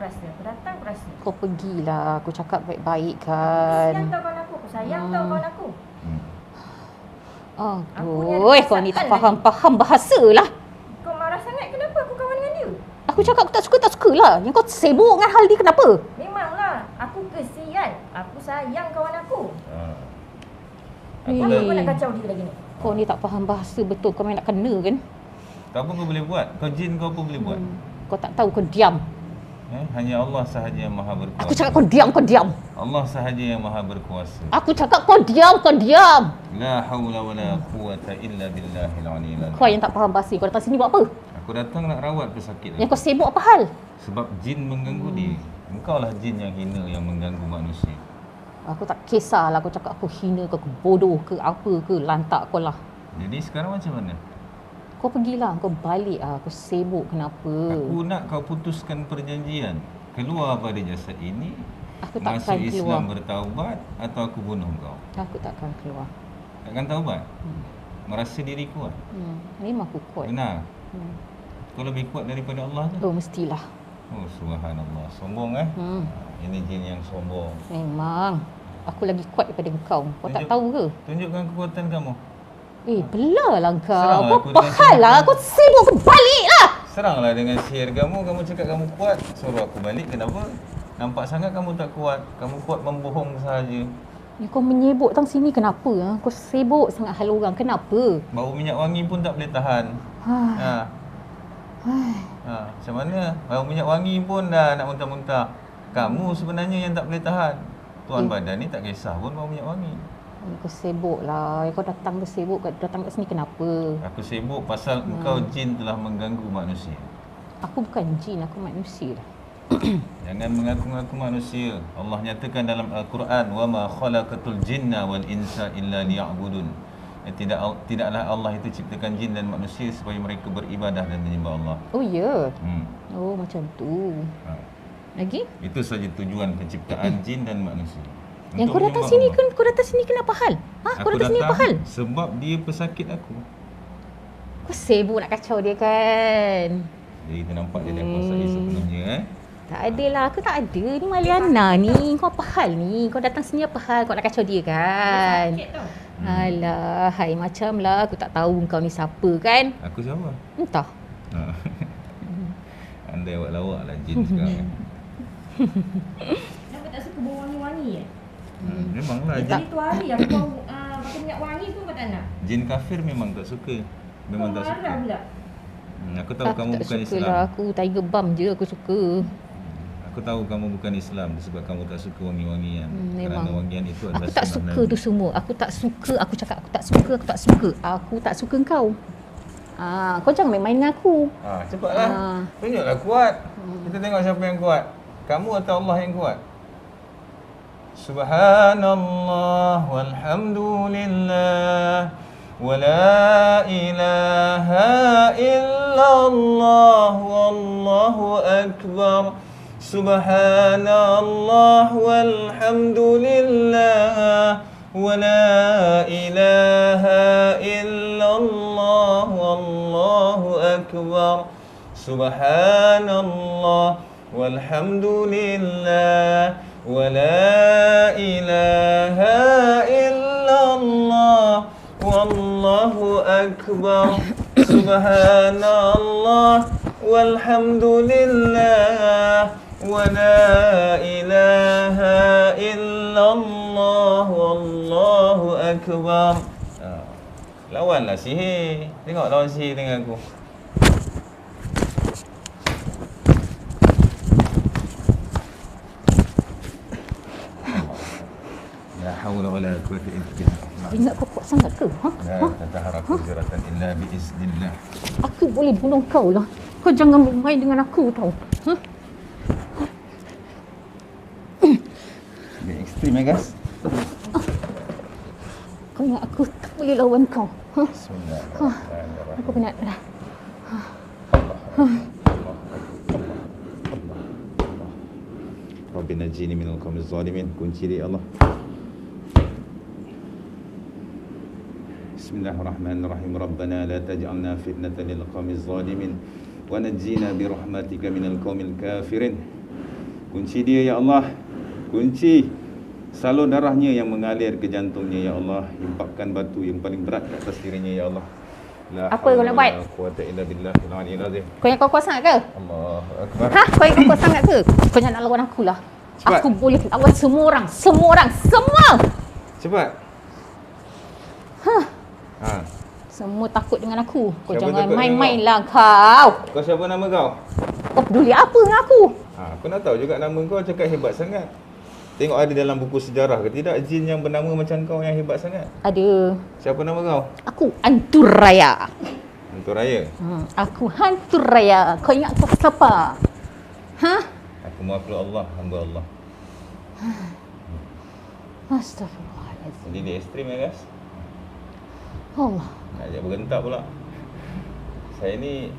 rasa. Kau pergilah. Aku cakap baik-baik kan. Kesian tau kawan aku. Aku sayang tau kawan aku. Aduh, kau ni tak faham bahasa lah. Kau marah sangat kenapa aku kawan dengan dia? Aku cakap aku tak suka lah. Yang kau sibuk dengan hal dia kenapa? Memanglah. Aku kesian. Aku sayang kawan aku. Aku Kenapa dah, kau nak kacau dia lagi ni? Kau ni tak faham bahasa betul. Kau main nak kena kan? apa kau boleh buat? Kau jin kau apa boleh buat? Kau tak tahu, kau diam. Hanya Allah sahaja yang maha berkuasa. Aku cakap kau diam. Allah sahaja yang maha berkuasa. Aku cakap kau diam. La haula wala quwata illa billahil aliyyil azim. Kau yang tak faham bahasa. Kau datang sini buat apa? Aku datang nak rawat pesakit Yang aku. kau sibuk apa hal? Sebab jin mengganggu dia. Engkau lah jin yang hina yang mengganggu manusia. Aku tak kisahlah kau cakap aku hina ke, aku bodoh ke, apa ke, lantak kau lah. Jadi sekarang macam mana? Kau pergilah, kau balik lah. Aku sibuk kenapa? Aku nak kau putuskan perjanjian. Keluar pada jasad ini. Aku takkan masuk Islam keluar. bertaubat atau aku bunuh kau. Aku takkan keluar. Takkan taubat? Merasa diri kuat? Memang aku kuat. Benar? Kau lebih kuat daripada Allah tu? Oh, mestilah. Oh, subhanallah. Sombong Ini jin yang sombong. Memang. Aku lagi kuat daripada kau. Kau tak tahu ke? Tunjukkan kekuatan kamu. Belalah kau. Seranglah Kau aku apa dengan hal lah? sihir. Kau sibuk, kau baliklah. Seranglah dengan sihir kamu. Kamu cakap kamu kuat. Suruh aku balik. Kenapa? Nampak sangat kamu tak kuat. Kamu kuat membohong sahaja. Ya, kau menyebut tang sini kenapa? Kau sibuk sangat hal orang. Kenapa? Bau minyak wangi pun tak boleh tahan. Macam mana? Bau minyak wangi pun dah nak muntah-muntah. Kamu sebenarnya yang tak boleh tahan. Tuan badan ni tak kisah pun bau minyak wangi. Kau sibuk lah. Kau datang kat sini kenapa? Aku sibuk pasal engkau jin telah mengganggu manusia. Aku bukan jin, aku manusia lah. Jangan mengaku-ngaku manusia. Allah nyatakan dalam Al-Quran, wa ma khalaqatul jinna wal insa illa liya'budun. Tidaklah Allah itu ciptakan jin dan manusia supaya mereka beribadah dan menyembah Allah. Oh ya. Oh macam tu. Lagi? Itu saja tujuan penciptaan jin dan manusia. Yang kau datang sini kan, kau datang sini kenapa hal? Kau datang sini apa hal? Sebab dia pesakit aku. Kau sibuk nak kacau dia kan? Jadi kita nampak dia dah kuasai sepenuhnya Tak ada lah, aku tak ada. Ni Maliana ni. Kau apa hal ni? Kau datang sini apa hal? Kau nak kacau dia kan? Sakit tau. Alah, hai macam lah. Aku tak tahu kau ni siapa kan? Aku siapa? Entah. Anda awak-lawak lah jin sekarang. Kenapa tak suka bau wangi-wangi Memanglah jin. Jadi tu hari aku bau pakai minyak wangi pun kau tak nak. Jin kafir memang tak suka. Memang tak suka. Marah pula. Aku tahu kamu tak bukan suka Islam. lah. Aku tiger balm je aku suka. Aku tahu kamu bukan Islam sebab kamu tak suka wangi-wangian. Memang. Kerana wangian itu adalah Aku tak sunnah suka Nabi. tu semua. Aku tak suka. Aku cakap aku tak suka. Aku tak suka. Aku tak suka kau. Kau jangan main-main dengan aku. Cepatlah. Tunjuklah kuat. Kita tengok siapa yang kuat. Kamu atau Allah yang kuat? Subhanallah walhamdulillah wa la ilaha illallah wallahu akbar. Subhanallah walhamdulillah wa la ilaha illallah wallahu akbar. Subhanallah walhamdulillah wa la ilaha illallah wallahu akbar. Subhanallah walhamdulillah wa la ilaha illallah wallahu akbar. Lawanlah sihir. Tengok lawan sihir dengan aku. La haula wala quwwata illa billah. Ingat kau kuat sangat ke? La tataharaku ziratan illa biiznillah. Aku boleh bunuh kau lah. Kau jangan bermain dengan aku tau. Dia ekstrim guys. Kau ingat aku tak boleh lawan kau. Bismillahirrahmanirrahim. Aku penat dah. Rabbi najini minal qawmiz zalimin. Kunci dia Allah. Bismillahirrahmanirrahim. Rabbana la taj'alna fitnatan lil qawmiz zalimin wa najjina bi rahmatika minal qawmil kafirin. Kunci dia ya Allah. Kunci salur darahnya yang mengalir ke jantungnya ya Allah. Himpapkan batu yang paling berat ke atas dirinya ya Allah. La Apa kau nak buat? La quwwata illa billahil aliyyil azim. Kau yang kau kuat sangat ke? Allahu akbar. Kau yang kau kuat sangat ke? Kau jangan nak lawan aku lah. Cepat. Aku boleh lawan semua orang. Semua orang. Semua! Cepat. Semua takut dengan aku. Kau Siapa jangan takut main-main dengan lah kau. Kau siapa nama kau? Kau peduli apa dengan aku? Aku nak tahu juga nama kau, cakap hebat sangat. Tengok ada dalam buku sejarah ke tidak jin yang bernama macam kau yang hebat sangat? Ada. Siapa nama kau? Aku hantu raya. Hantu raya. Aku hantu raya. Kau ingat kau siapa? Aku makhluk Allah, hamba Allah. Astaghfirullahaladzim. Jadi dia ekstrim ya guys. Allah. Nak ajak bergentak pula. Saya ni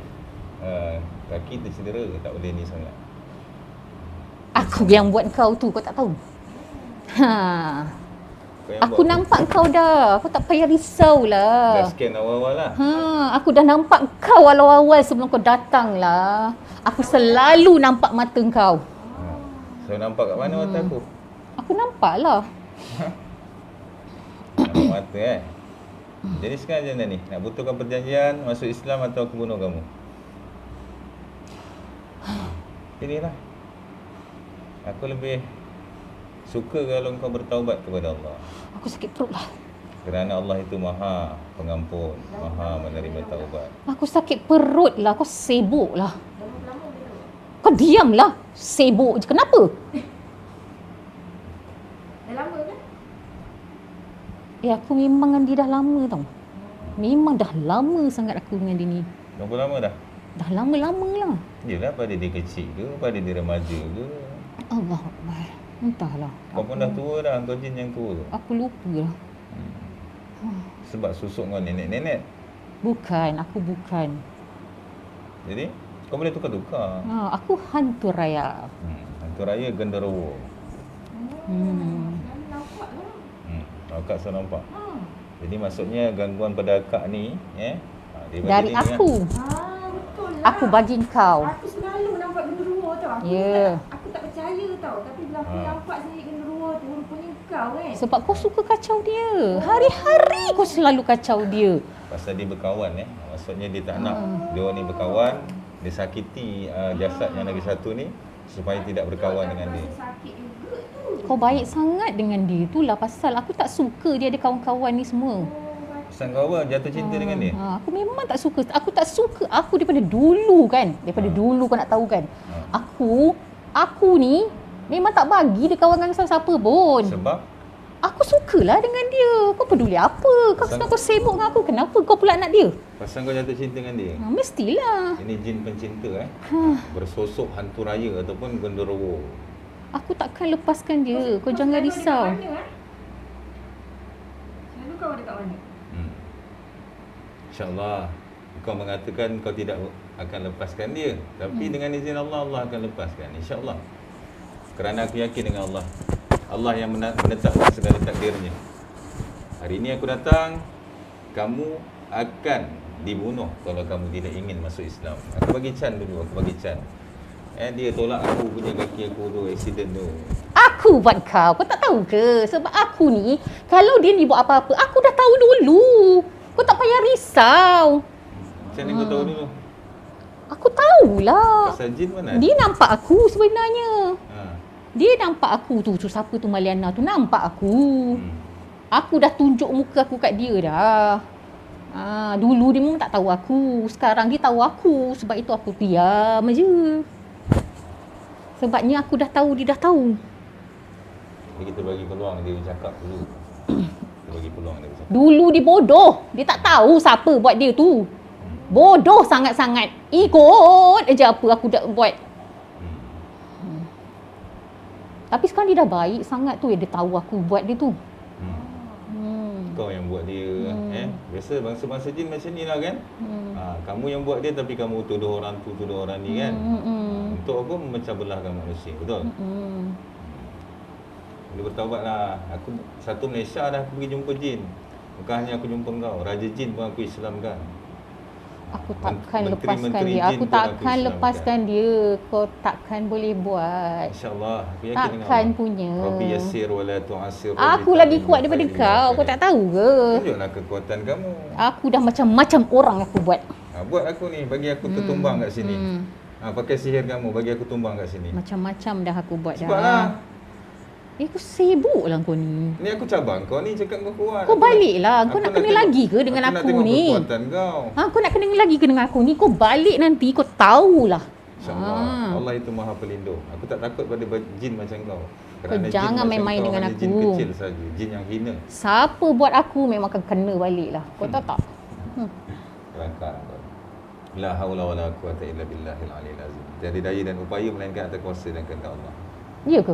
kaki tercedera, tak boleh ni sangat. Aku yang buat kau tu, kau tak tahu. Kau yang Aku buat nampak kau dah. Kau tak payah risau Dah lah. scan awal-awal lah. Aku dah nampak kau awal-awal sebelum kau datang lah. Aku selalu nampak mata kau. So nampak kat mana mata aku? Aku nampak lah. Nampak mata Jadi sekarang macam mana ni? Nak betulkan perjanjian masuk Islam atau aku bunuh kamu? Pilihlah. Aku lebih Suka kalau kau bertaubat kepada Allah. Aku sakit perut lah. Kerana Allah itu Maha Pengampun, Maha menerima taubat. Aku sakit perut lah. Kau sibuk lah. Kau diam lah. Sibuk je. Kenapa? Dah lama kan? Aku memang dengan dia dah lama tau. Memang dah lama sangat aku dengan dia ni. Berapa lama dah? Dah lama-lama lah. Yelah, pada dia kecil ke, pada dia remaja ke. Allah Akbar. Entahlah. Kau pun dah tua dah, kau jin yang tua tu. Aku lupa lah. Sebab susuk kau nenek-nenek. Bukan. Aku bukan. Jadi, kau boleh tukar-tukar. Aku hantu raya. Hantu raya genderuwo. Nampak lah. Akak saya nampak. Jadi maksudnya gangguan pada akak ni, Dari aku. Betul lah. Aku bagi kau. Aku selalu nampak genderuwo tau. Aku tak percaya tau. Tapi bila aku nampak sendiri genderuwo tu, rupanya kau kan. Sebab kau suka kacau dia. Hari-hari kau selalu kacau dia. Pasal dia berkawan maksudnya dia tak nak dia orang ni berkawan, dia sakiti jasad yang lagi satu ni supaya tidak berkawan dengan dia. Sakit juga tu. Kau baik sangat dengan dia. Itulah pasal aku tak suka dia ada kawan-kawan ni semua. Pasal kau apa? Jatuh cinta dengan dia? Aku memang tak suka. Aku tak suka. Aku daripada dulu kan. Dulu kau nak tahu kan. Aku ni memang tak bagi dia kawan dengan siapa pun. Sebab? Aku sukalah dengan dia. Kau peduli apa? Kau sekarang kau sibuk dengan aku. Kenapa kau pula nak dia? Pasal kau jatuh cinta dengan dia? Mestilah. Ini jin pencinta bersosok hantu raya ataupun genderuwo. Aku takkan lepaskan dia. Kau jangan risau. Selalu kau ada kat mana? InsyaAllah kau mengatakan kau tidak akan lepaskan dia, tapi dengan izin Allah, Allah akan lepaskan, insyaAllah. Kerana aku yakin dengan Allah. Allah yang menetapkan segala takdirnya. Hari ini aku datang, kamu akan dibunuh kalau kamu tidak ingin masuk Islam. Aku bagi can dulu, aku bagi can. Dia tolak aku punya kaki aku tu, accident tu. Aku buat kau tak tahu ke? Sebab aku ni, kalau dia ni buat apa-apa, aku dah tahu dulu. Kau tak payah risau. Macam mana kau tahu dulu? Aku tahulah. Pasal jin mana? Dia nampak aku sebenarnya. Dia nampak aku tu siapa tu Maliana tu nampak aku. Aku dah tunjuk muka aku kat dia dah. Dulu dia memang tak tahu aku. Sekarang dia tahu aku. Sebab itu aku diam aje. Sebabnya aku dah tahu, dia dah tahu. Jadi kita bagi peluang dia bercakap dulu. Kita bagi peluang dia bercakap. Dulu dia bodoh. Dia tak tahu siapa buat dia tu. Bodoh sangat-sangat. Ikut aja apa aku dah buat. Tapi sekarang dia dah baik sangat tu. Dia tahu aku buat dia tu. Kau yang buat dia. Biasa bangsa-bangsa jin macam ni lah kan. Kamu yang buat dia tapi kamu tuduh orang tu, tuduh orang ni kan. Untuk apa? Memecah belahkan manusia. Betul? Boleh bertaubat lah. Aku satu Malaysia dah aku pergi jumpa jin. Bukan hanya aku jumpa kau. Raja jin pun aku Islamkan. Aku takkan lepaskan Menteri-menteri dia. jin Aku pun takkan Islamkan. lepaskan dia. Kau takkan boleh buat. InsyaAllah. Aku yakin Takkan dengan Allah. punya. Rabbi yassir wa la tu'assir. Aku lagi kuat daripada kau. Kau tak tahu ke? Tunjuklah kekuatan kamu. Aku dah macam-macam orang aku buat. Buat aku ni. Bagi aku tertumbang kat sini. Pakai sihir kamu. Bagi aku tumbang kat sini. Macam-macam dah aku buat dah. Sebablah. Aku sibuk lah kau ni. Ni aku cabang kau ni cakap kau kuat. Kau baliklah. Kau nak kena tengok- lagi ke dengan nak aku tengok ni? kekuatan kau. Kau nak kena lagi ke dengan aku ni? Kau balik nanti kau tahulah. InsyaAllah. Allah itu maha pelindung. Aku tak takut pada jin macam kau. Kerana jin jangan macam main-main kau dengan hanya Jin aku. kecil saja. Jin yang hina. Siapa buat aku memang akan kena balik lah. Kau tahu tak? Kelakar kau. La haula wala quwata illa billahil aliyil azim. Tiada daya dan upaya melainkan atas kuasa dan kehendak Allah. Ya ke?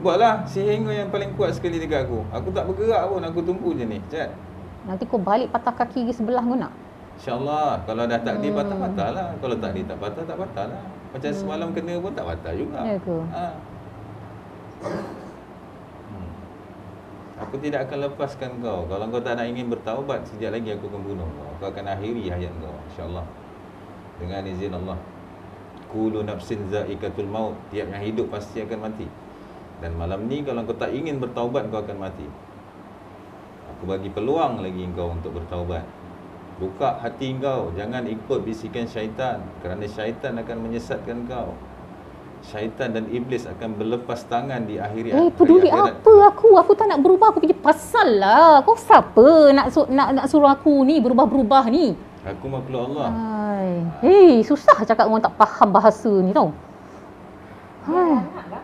Buatlah sihir kau yang paling kuat sekali dekat aku. Aku tak bergerak pun, aku tunggu je ni. Cat. Nanti kau balik patah kaki ke sebelah kau nak? InsyaAllah. Kalau dah takdir patah-patah lah. Kalau takdir tak patah, tak patah lah. Macam semalam kena pun tak patah juga. Ya ke? Aku tidak akan lepaskan kau. Kalau kau tak nak ingin bertaubat, sekejap lagi aku akan bunuh kau. Kau akan akhiri hayat kau, insyaAllah. Dengan izin Allah. Kullu nafsin za'iqatul maut. Tiap yang hidup pasti akan mati. Dan malam ni kalau kau tak ingin bertaubat, kau akan mati. Aku bagi peluang lagi kau untuk bertaubat. Buka hati kau. Jangan ikut bisikan syaitan. Kerana syaitan akan menyesatkan kau. syaitan dan iblis akan berlepas tangan di akhir Peduli hari akhirat. apa aku? Aku tak nak berubah. Aku punya pasal lah. Kau siapa nak suruh aku ni berubah-berubah ni? Aku makhluk Allah. Susah cakap orang tak faham bahasa ni tau. Dia ada anak lah.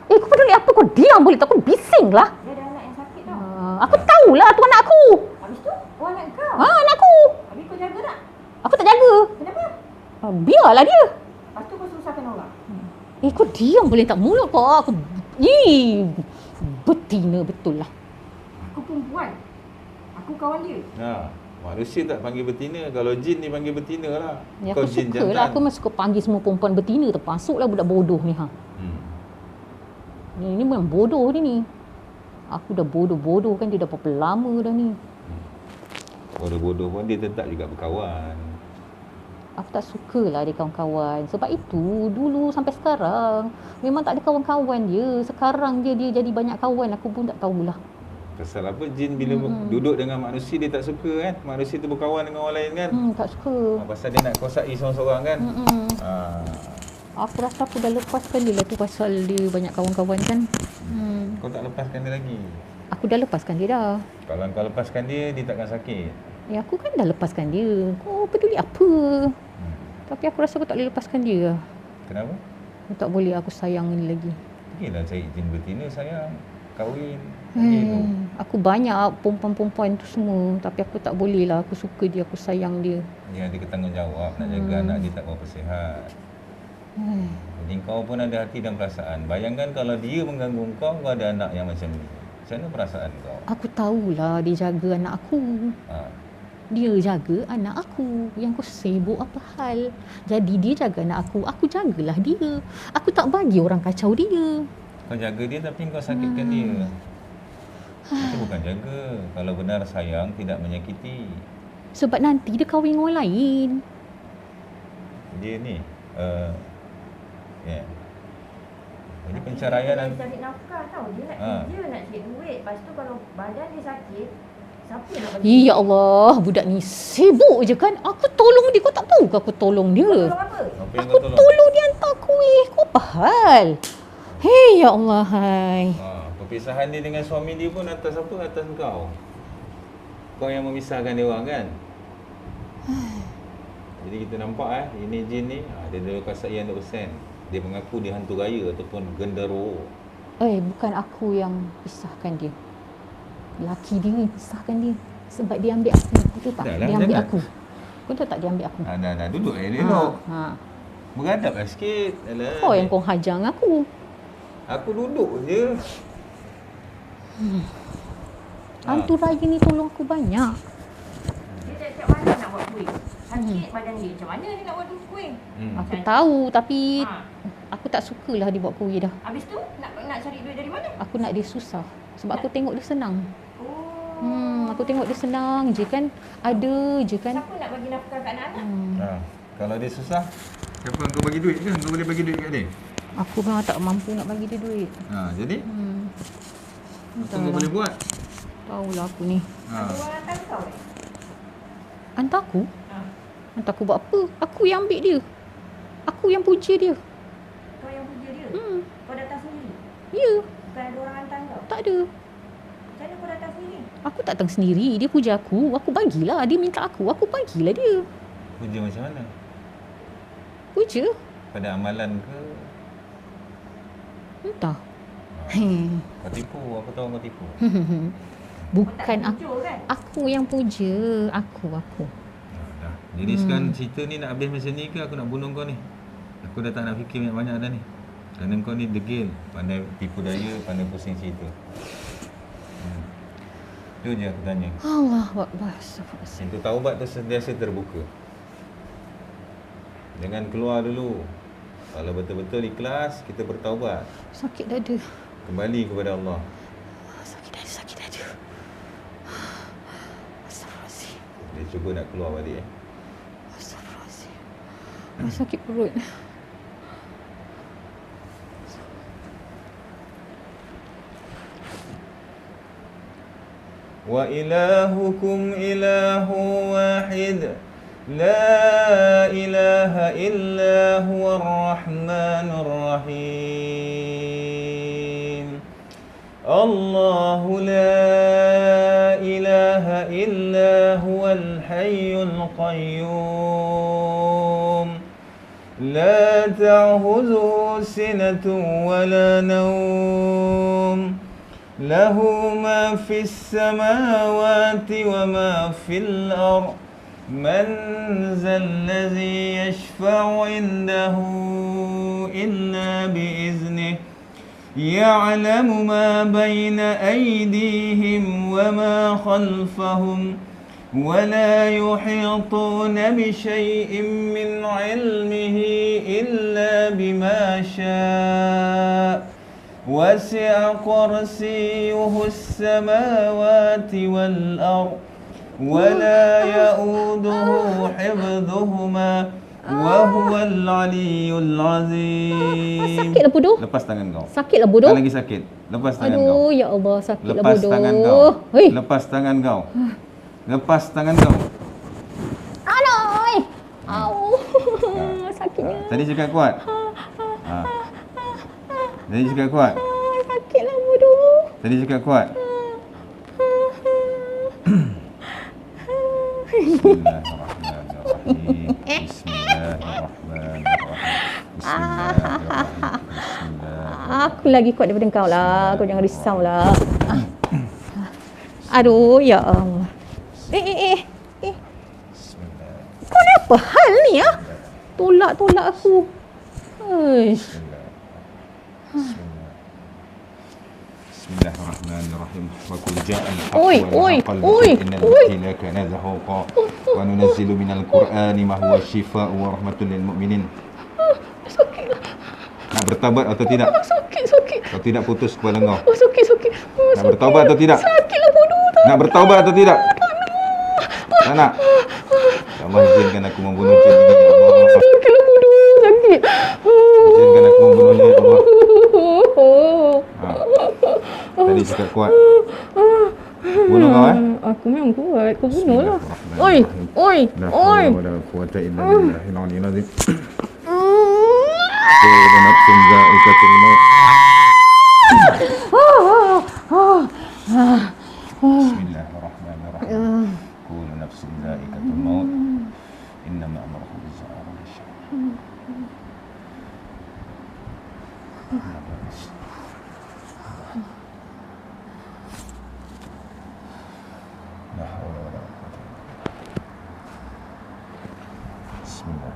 Kau peduli apa? Kau diam boleh tak? Kau bising lah. Dia ada anak yang sakit tau. Aku tahulah tu anak aku. Habis tu, anak kau. Anak aku. Habis kau jaga tak? Aku tak jaga. Kenapa? Biarlah dia. Lepas tu kau susahkan orang. Kau diam boleh tak? Mulut kau. Aku betina betul lah. Aku perempuan. Aku kawan dia. Manusia tak panggil betina. Kalau jin ni panggil betina lah. Aku jin suka lah. Aku memang suka panggil semua perempuan betina. Termasuklah budak bodoh ni. Ni memang bodoh dia ni. Aku dah bodoh-bodoh kan. Dia dah berapa lama dah ni. Bodoh-bodoh pun dia tetap juga berkawan. Aku tak sukalah dia kawan-kawan. Sebab itu dulu sampai sekarang memang tak ada kawan-kawan dia. Sekarang dia jadi banyak kawan. Aku pun tak tahulah. Pasal apa jin bila duduk dengan manusia dia tak suka kan? Manusia tu berkawan dengan orang lain kan? Tak suka. Pasal dia nak kosai seorang-seorang kan? Aku rasa aku dah lepaskan dia lah tu pasal dia banyak kawan-kawan kan. Kau tak lepaskan dia lagi? Aku dah lepaskan dia dah. Kalau kau lepaskan dia takkan sakit. Aku kan dah lepaskan dia. Kau peduli apa? Tapi aku rasa aku tak boleh lepaskan dia. Kenapa? Aku tak boleh aku sayang ni lagi. Pergilah cari jin betina sayang. Kahwin. Aku banyak perempuan-perempuan tu semua. Tapi aku tak boleh lah. Aku suka dia, aku sayang dia. Dia ada ketanggungjawab nak jaga anak dia tak berapa sihat. Jadi kau pun ada hati dan perasaan. Bayangkan kalau dia mengganggu kau ada anak yang macam ni. Macam mana perasaan kau? Aku tahulah dia jaga anak aku. Dia jaga anak aku. Yang kau sibuk apa hal? Jadi dia jaga anak aku jagalah dia. Aku tak bagi orang kacau dia. Kau jaga dia tapi kau sakitkan dia. Itu bukan jaga. Kalau benar sayang tidak menyakiti. Sebab nanti dia kahwin dengan orang lain. Dia ni jadi penceraian Dia cari nafkah tau. Dia nak kerja, nak cari duit. Lepas tu kalau badan dia sakit, siapa nak bagi? Ya Allah, budak ni sibuk je kan. Aku tolong dia. Kau tak tahu ke aku tolong dia? Tolong apa? Aku tolong dia hantar kuih. Kau apa hal? Ya Allah, hai. Perpisahan dia dengan suami dia pun atas apa? Atas kau. Kau yang memisahkan dia orang kan? Jadi kita nampak ini jin ni dia ada kesaksian 100%. Dia mengaku dia hantu raya ataupun genderuwo. Bukan aku yang pisahkan dia. Laki dia yang pisahkan dia. Sebab dia ambil aku. Betul tak? Dia ambil aku. Betul tak dia ambil aku? Dah duduk elok. Beradablah sikit. Kau yang kau hajar aku. Aku duduk je. Hantu raya ni tolong aku banyak. Dia tak mana nak buat kuih. Sakit badan dia. Macam mana dia nak buat kuih? Aku tahu tapi aku tak sukalah dia buat kuih dah. Habis tu nak cari duit dari mana? Aku nak dia susah. Sebab aku tengok dia senang. Aku tengok dia senang je kan. Ada je kan. Siapa nak bagi nafkah kat anak-anak? Kalau dia susah, siapa kau bagi duit ke? Kau boleh bagi duit kat dia? Aku memang tak mampu nak bagi dia duit. Jadi? Apa kau boleh buat? Tahulah aku ni. Ada orang hantar kau Hantar aku? Hantar aku buat apa? Aku yang ambil dia. Aku yang puja dia. Kau yang puja dia? Kau datang sendiri? Ya. Bukan ada orang hantar kau? Tak ada. Macam mana kau datang sendiri? Aku tak datang sendiri. Dia puja aku. Aku bagilah. Dia minta aku bagilah dia. Puja macam mana? Puja? Pada amalan ke? Entah. Kau tipu. Aku tahu kau tipu. Bukan tak aku. puja, kan? Aku yang puja. Aku. Jadi sekarang cerita ni nak habis macam ni ke aku nak bunuh kau ni? Aku dah tak nak fikir banyak-banyak dah ni. Kerana kau ni degil, pandai tipu daya, pandai pusing cerita. Itu je aku tanya. Allahu Akbar. Pintu taubat tu sentiasa terbuka. Jangan keluar dulu. Kalau betul-betul ikhlas, kita bertaubat. Sakit dada. Kembali kepada Allah. Sakit dada. Astagfirullahaladzim. Dia cuba nak keluar balik. Astagfirullahaladzim. Sakit perut. Wa ilahukum ilahu wahid لا إله إلا هو الرحمن الرحيم الله لا إله إلا هو الحي القيوم لا تأخذه سنة ولا نوم له ما في السماوات وما في الأرض من ذا الذي يشفع عنده إلا بإذنه يعلم ما بين أيديهم وما خلفهم ولا يحيطون بشيء من علمه إلا بما شاء وسع كرسيه السماوات والأرض ولا يؤوده حفظهما وهو العلي العظيم. Sakit lah bodoh. Lepas tangan kau. Sakit lah bodoh. Tak lagi sakit. Lepas tangan kau. Aduh, ya Allah, sakit lah Lepas bodoh. tangan kau. Hei. Lepas tangan kau. Lepas tangan kau. Aduh. Au. Sakitnya. Tadi cakap kuat. Ha. Tadi cakap kuat. Sakit lah bodoh. Tadi cakap kuat. Bismillahirrahmanirrahim. Bismillahirrahmanirrahim. Aku lagi kuat daripada kau lah. Kau jangan risau lah. Aduh, ya Allah. Kau ni apa hal ni ya? Tolak aku. Uish. Bismillahirrahmanirrahim. Wa qul ja'al haqq Oi, wal oi, innal oi. batil kana zahuqa wa nunazzilu minal qur'ani ma huwa shifaa'un wa rahmatun lil mu'minin. Sakit lah. Nak bertaubat atau tidak? Sakit. Kalau tidak putus kepala kau. Oh, sakit. Nak bertaubat atau tidak? Sakit lah bodoh. Nak bertaubat atau tidak? Tak nak. Ya Allah, izinkan aku membunuh jin ini ya Allah. Sakit lah bodoh. Sakit. Izinkan aku membunuhnya ya Allah. Ha. Tadi cakap kuat. Bunuh kau Aku memang kuat. Kau bunuh lah. Bismillahirrahmanirrahim. Oi. La hawla wala quwwata illa billahil aliyyil azim. Kullu nafsin dha'iqatul maut. Bismillahirrahmanirrahim. Kullu nafsin dha'iqatul maut. Innama amruhu idza arada syai'an. La hawla wala quwwata. Bismillah.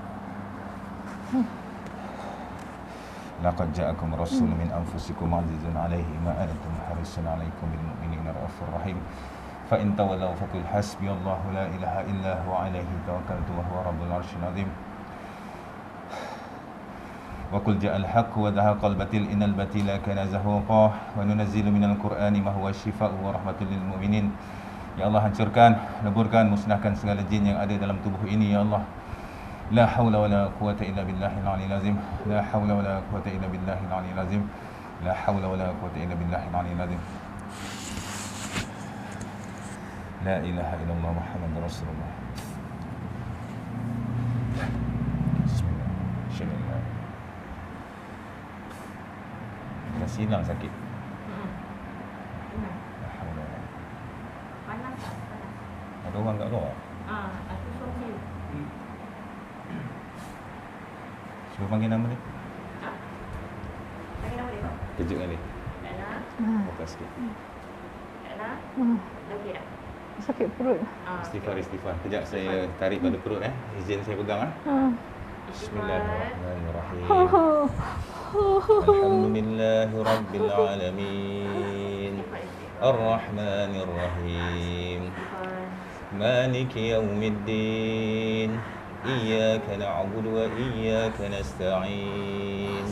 Laqad ja'akum rasulun min anfusikum 'azizun 'alaihi ma antum harisun 'alaikum bil mu'minina raufur rahim. Fa in tawallaw faqul hasbiyallahu la ilaha illa huwa 'alaihi tawakkaltu wa huwa rabbul 'arsyil 'azim. Wa qul ja'al haqq wa dhahaqal batil innal batila kana zahuqa wa nunazzilu minal qur'ani ma huwa shifaa'un wa rahmatun lil mu'minin. Ya Allah, hancurkan, leburkan, musnahkan segala jin yang ada dalam tubuh ini ya Allah. La haula wala quwwata illa billahil aliyyil azim. La haula wala quwwata illa billahil aliyyil azim. La haula wala quwwata illa billahil aliyyil azim. La ilaha illallah Muhammadur Rasulullah. Bismillah. Bismillah. Dah silang sakit. La haula wala. Panas. Ada orang kat luar. Aku suami. Cuba panggil nama dia. Panggil nama dia. Kejut kali. Dana. Fokus sikit. Dana. Okey dah. Sakit perut. Istighfar. Kejap saya tarik pada perut Izin saya pegang Bismillahirrahmanirrahim. Alhamdulillahirabbil alamin. Ar-Rahmanir-Rahim. Maliki yaumiddin. Iyyaka na'budu wa iyyaka nasta'in.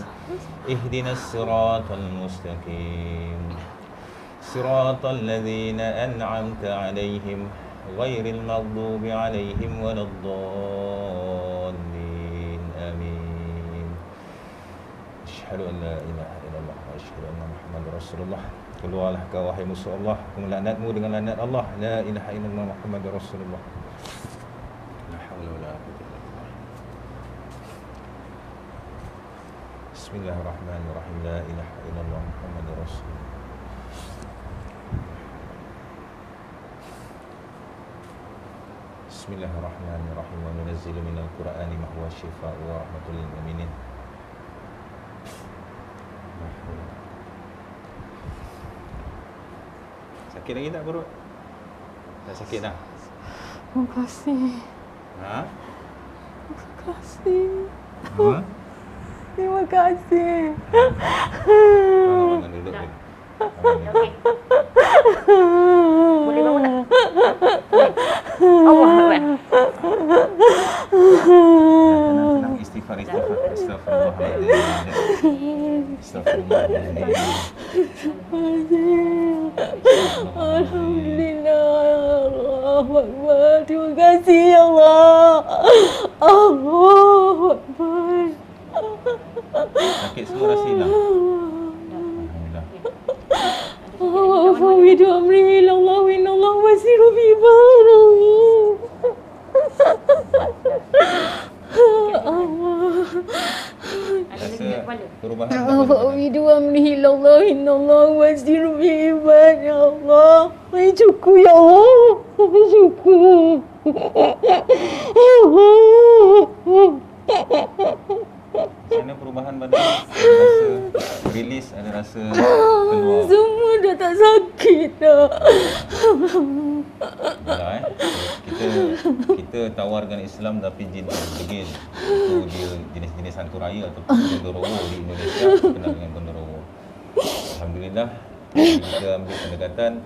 Ihdinas siratal mustaqim. Siratal ladzina an'amta 'alaihim ghairil maghdubi 'alaihim waladdallin. Amin. Asyhadu an la ilaha illallah wa asyhadu anna Muhammadar Rasulullah. Keluarlah kau wahai musuh Allah, aku melaknatmu dengan laknat Allah. La ilaha illallah Muhammadar Rasulullah. La haula wala Bismillahirrahmanirrahim. La ilaha illallah Muhammadur Rasulullah. Bismillahirrahmanirrahim. Wa nunazzilu minal Qur'ani ma huwa shifaa'un wa rahmatul lil mu'minin. Sakit lagi tak perut? Dah sakit dah? Terima kasih. Ha? Terima kasih. Hmm? Terima kasih. Bangun duduk ni. Okey. Boleh bangun tak? Allah Akbar. Tenang, istighfar. Astagfirullahaladzim. Alhamdulillah. Allahu Akbar. Terima kasih ya Allah. Allahu Akbar. Sakit semua rasa hilang. Alhamdulillah. Fawidu amri ila Allah wa inna Allah wasiru bi ibadihi. Rasa perubahan Fawidu amri ila Allah wa inna Allah wasiru bi ibadihi. Allah, syukur ya Allah. Syukur. Sana perubahan badan, ada rasa release, ada rasa keluar. Semua dah tak sakit dah. Dah kita tawarkan Islam tapi jin degil. Itu dia jenis-jenis hantu raya atau gondorowo di Indonesia terkenal dengan gondorowo. Alhamdulillah kita ambil pendekatan.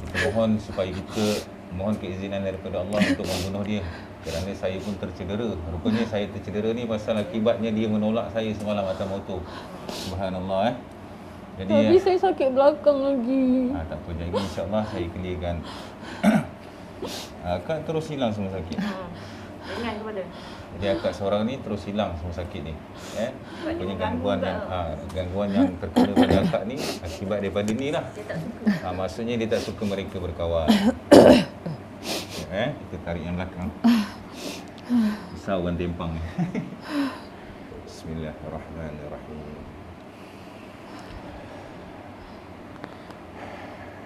Kita mohon supaya kita mohon keizinan daripada Allah untuk membunuh dia. Kerana saya pun tercedera. Rupanya saya tercedera ni pasal akibatnya dia menolak saya semalam atas motor. Subhanallah Jadi Tapi saya sakit belakang lagi. tak apa, jadi insyaAllah saya clearkan. Akak terus hilang semua sakit. Dengan kepada. Jadi akak seorang ni terus hilang semua sakit ni. Rupanya gangguan yang terkena pada akak ni akibat daripada ni lah. Dia tak suka. Maksudnya dia tak suka mereka berkawan. Kita tarik yang belakang. Risau kan tempang ni. Bismillahirrahmanirrahim.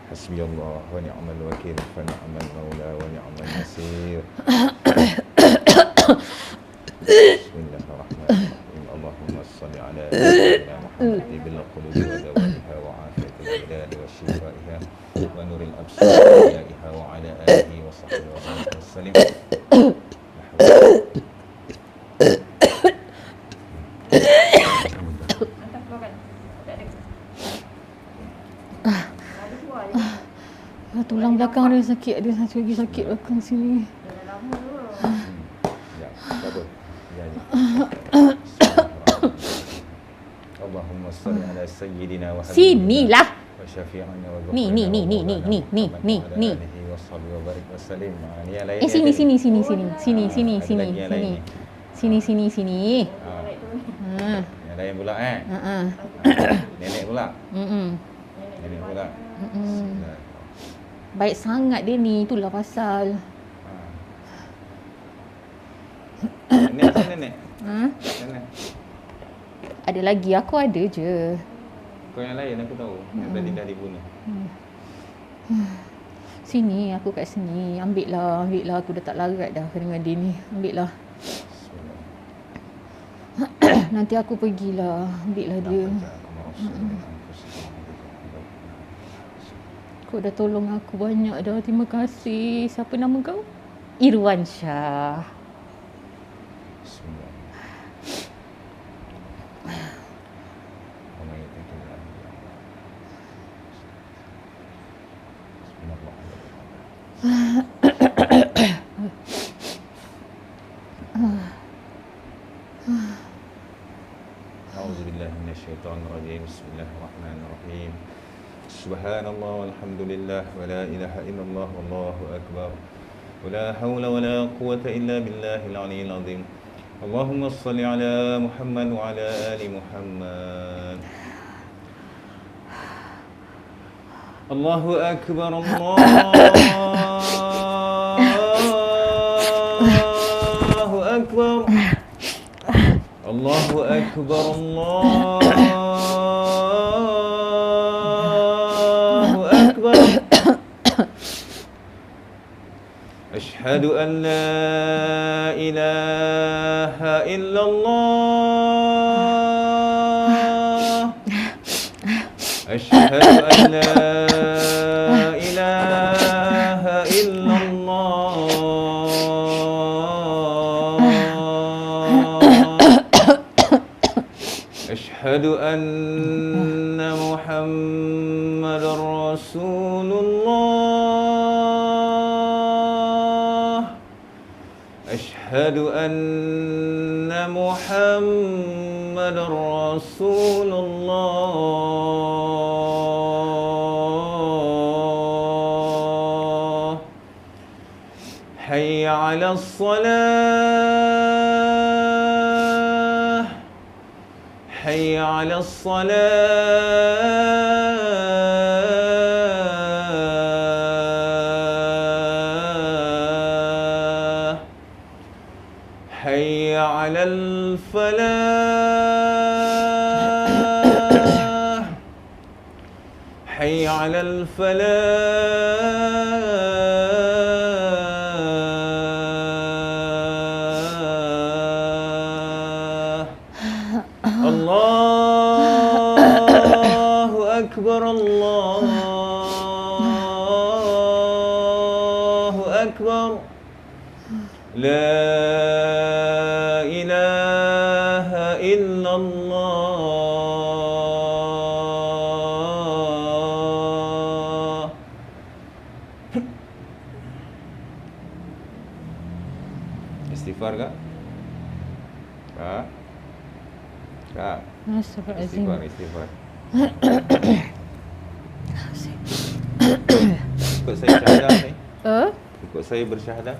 Hasbiyallah wa ni'mal wakil fa ni'mal maula wa ni'mal nasir. Bismillahirrahmanirrahim. Allahumma salli ala sayyidina Muhammad bil qulubi wa dawaiha wa afiyatil bilad wa shifaiha wa nuril absar wa ilaiha wa ala alihi wa sahbihi wa sallim. Hantar keluarkan. Tak ada. Ada keluar je. Tulang belakang dia sakit. Ada satu lagi sakit belakang sini. Dah lama tu. Ya, tak apa. Ya. Allahumma salli ala sayyidina wa habibina Sinilah. wa syafi'ina wa Ni. wa sahbihi wa barik wa sallim. Ni yang lain. Sini. Ada lagi yang lain ni. Yang lain pula Nenek pula. Nenek pula. Baik sangat dia ni, itulah pasal. Nenek asal nenek? Nenek. Ada lagi, aku ada je. Kau yang lain aku tahu. Yang tadi dah dibunuh. Sini, aku kat sini. Ambil lah. Aku dah tak larat dah dengan dia ni. Ambil lah. Nanti aku pergilah. Ambil lah dia. Kau dah tolong aku banyak dah. Terima kasih. Siapa nama kau? Irwan Shah. A'udzubillahi minasyaitonirrajim. Bismillahirrahmanirrahim. Subhanallah walhamdulillah wa la ilaha illallah wallahu akbar. Wa la hawla wa la quwwata illa billahil aliyyil azim. Allahumma shalli ala Muhammad wa ala ali Muhammad. Allahu akbar. Allahu akbar. Allahu Akbar, Allahu Akbar. Asyhadu an la ilaha illallah. Asyhadu an la ilaha illallah. Asyhadu anna Muhammadar Rasulullah. Asyhadu anna Muhammadar Rasulullah. Hayya 'alas salah. Hayya 'alas salah. Hayya 'alal falah. Hayya 'alal falah. Allahu Akbar, Allahu Akbar. La ilaha illallah. Istighfar kak? Kak? Kak? Astagfirullahalazim. Istighfar. Ikut saya syahadah ni. Ikut saya bersyahadah.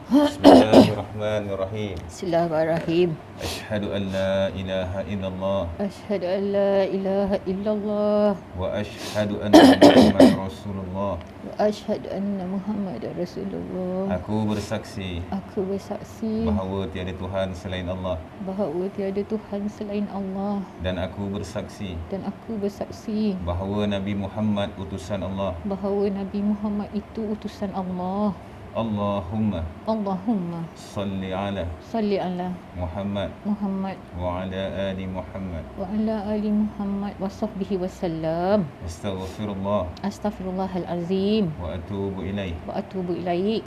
Bismillahirrahmanirrahim. Bismillahirrahmanirrahim. Asyhadu an la ilaha illallah Asyhadu an la ilaha illallah wa asyhadu anna Muhammadar Rasulullah. wa asyhadu anna Muhammadar Rasulullah. Aku bersaksi Aku bersaksi bahawa tiada Tuhan selain Allah, bahawa tiada Tuhan selain Allah, dan aku bersaksi dan aku bersaksi bahawa Nabi Muhammad utusan Allah. bahawa Nabi Muhammad itu utusan Allah. Allahumma Allahumma salli ala salli ala Muhammad Muhammad wa ala ali Muhammad. wa ala ali Muhammad wa sahbihi wasallam. Astaghfirullah Astaghfirullahalazim wa atubu ilaih. wa atubu ilaik.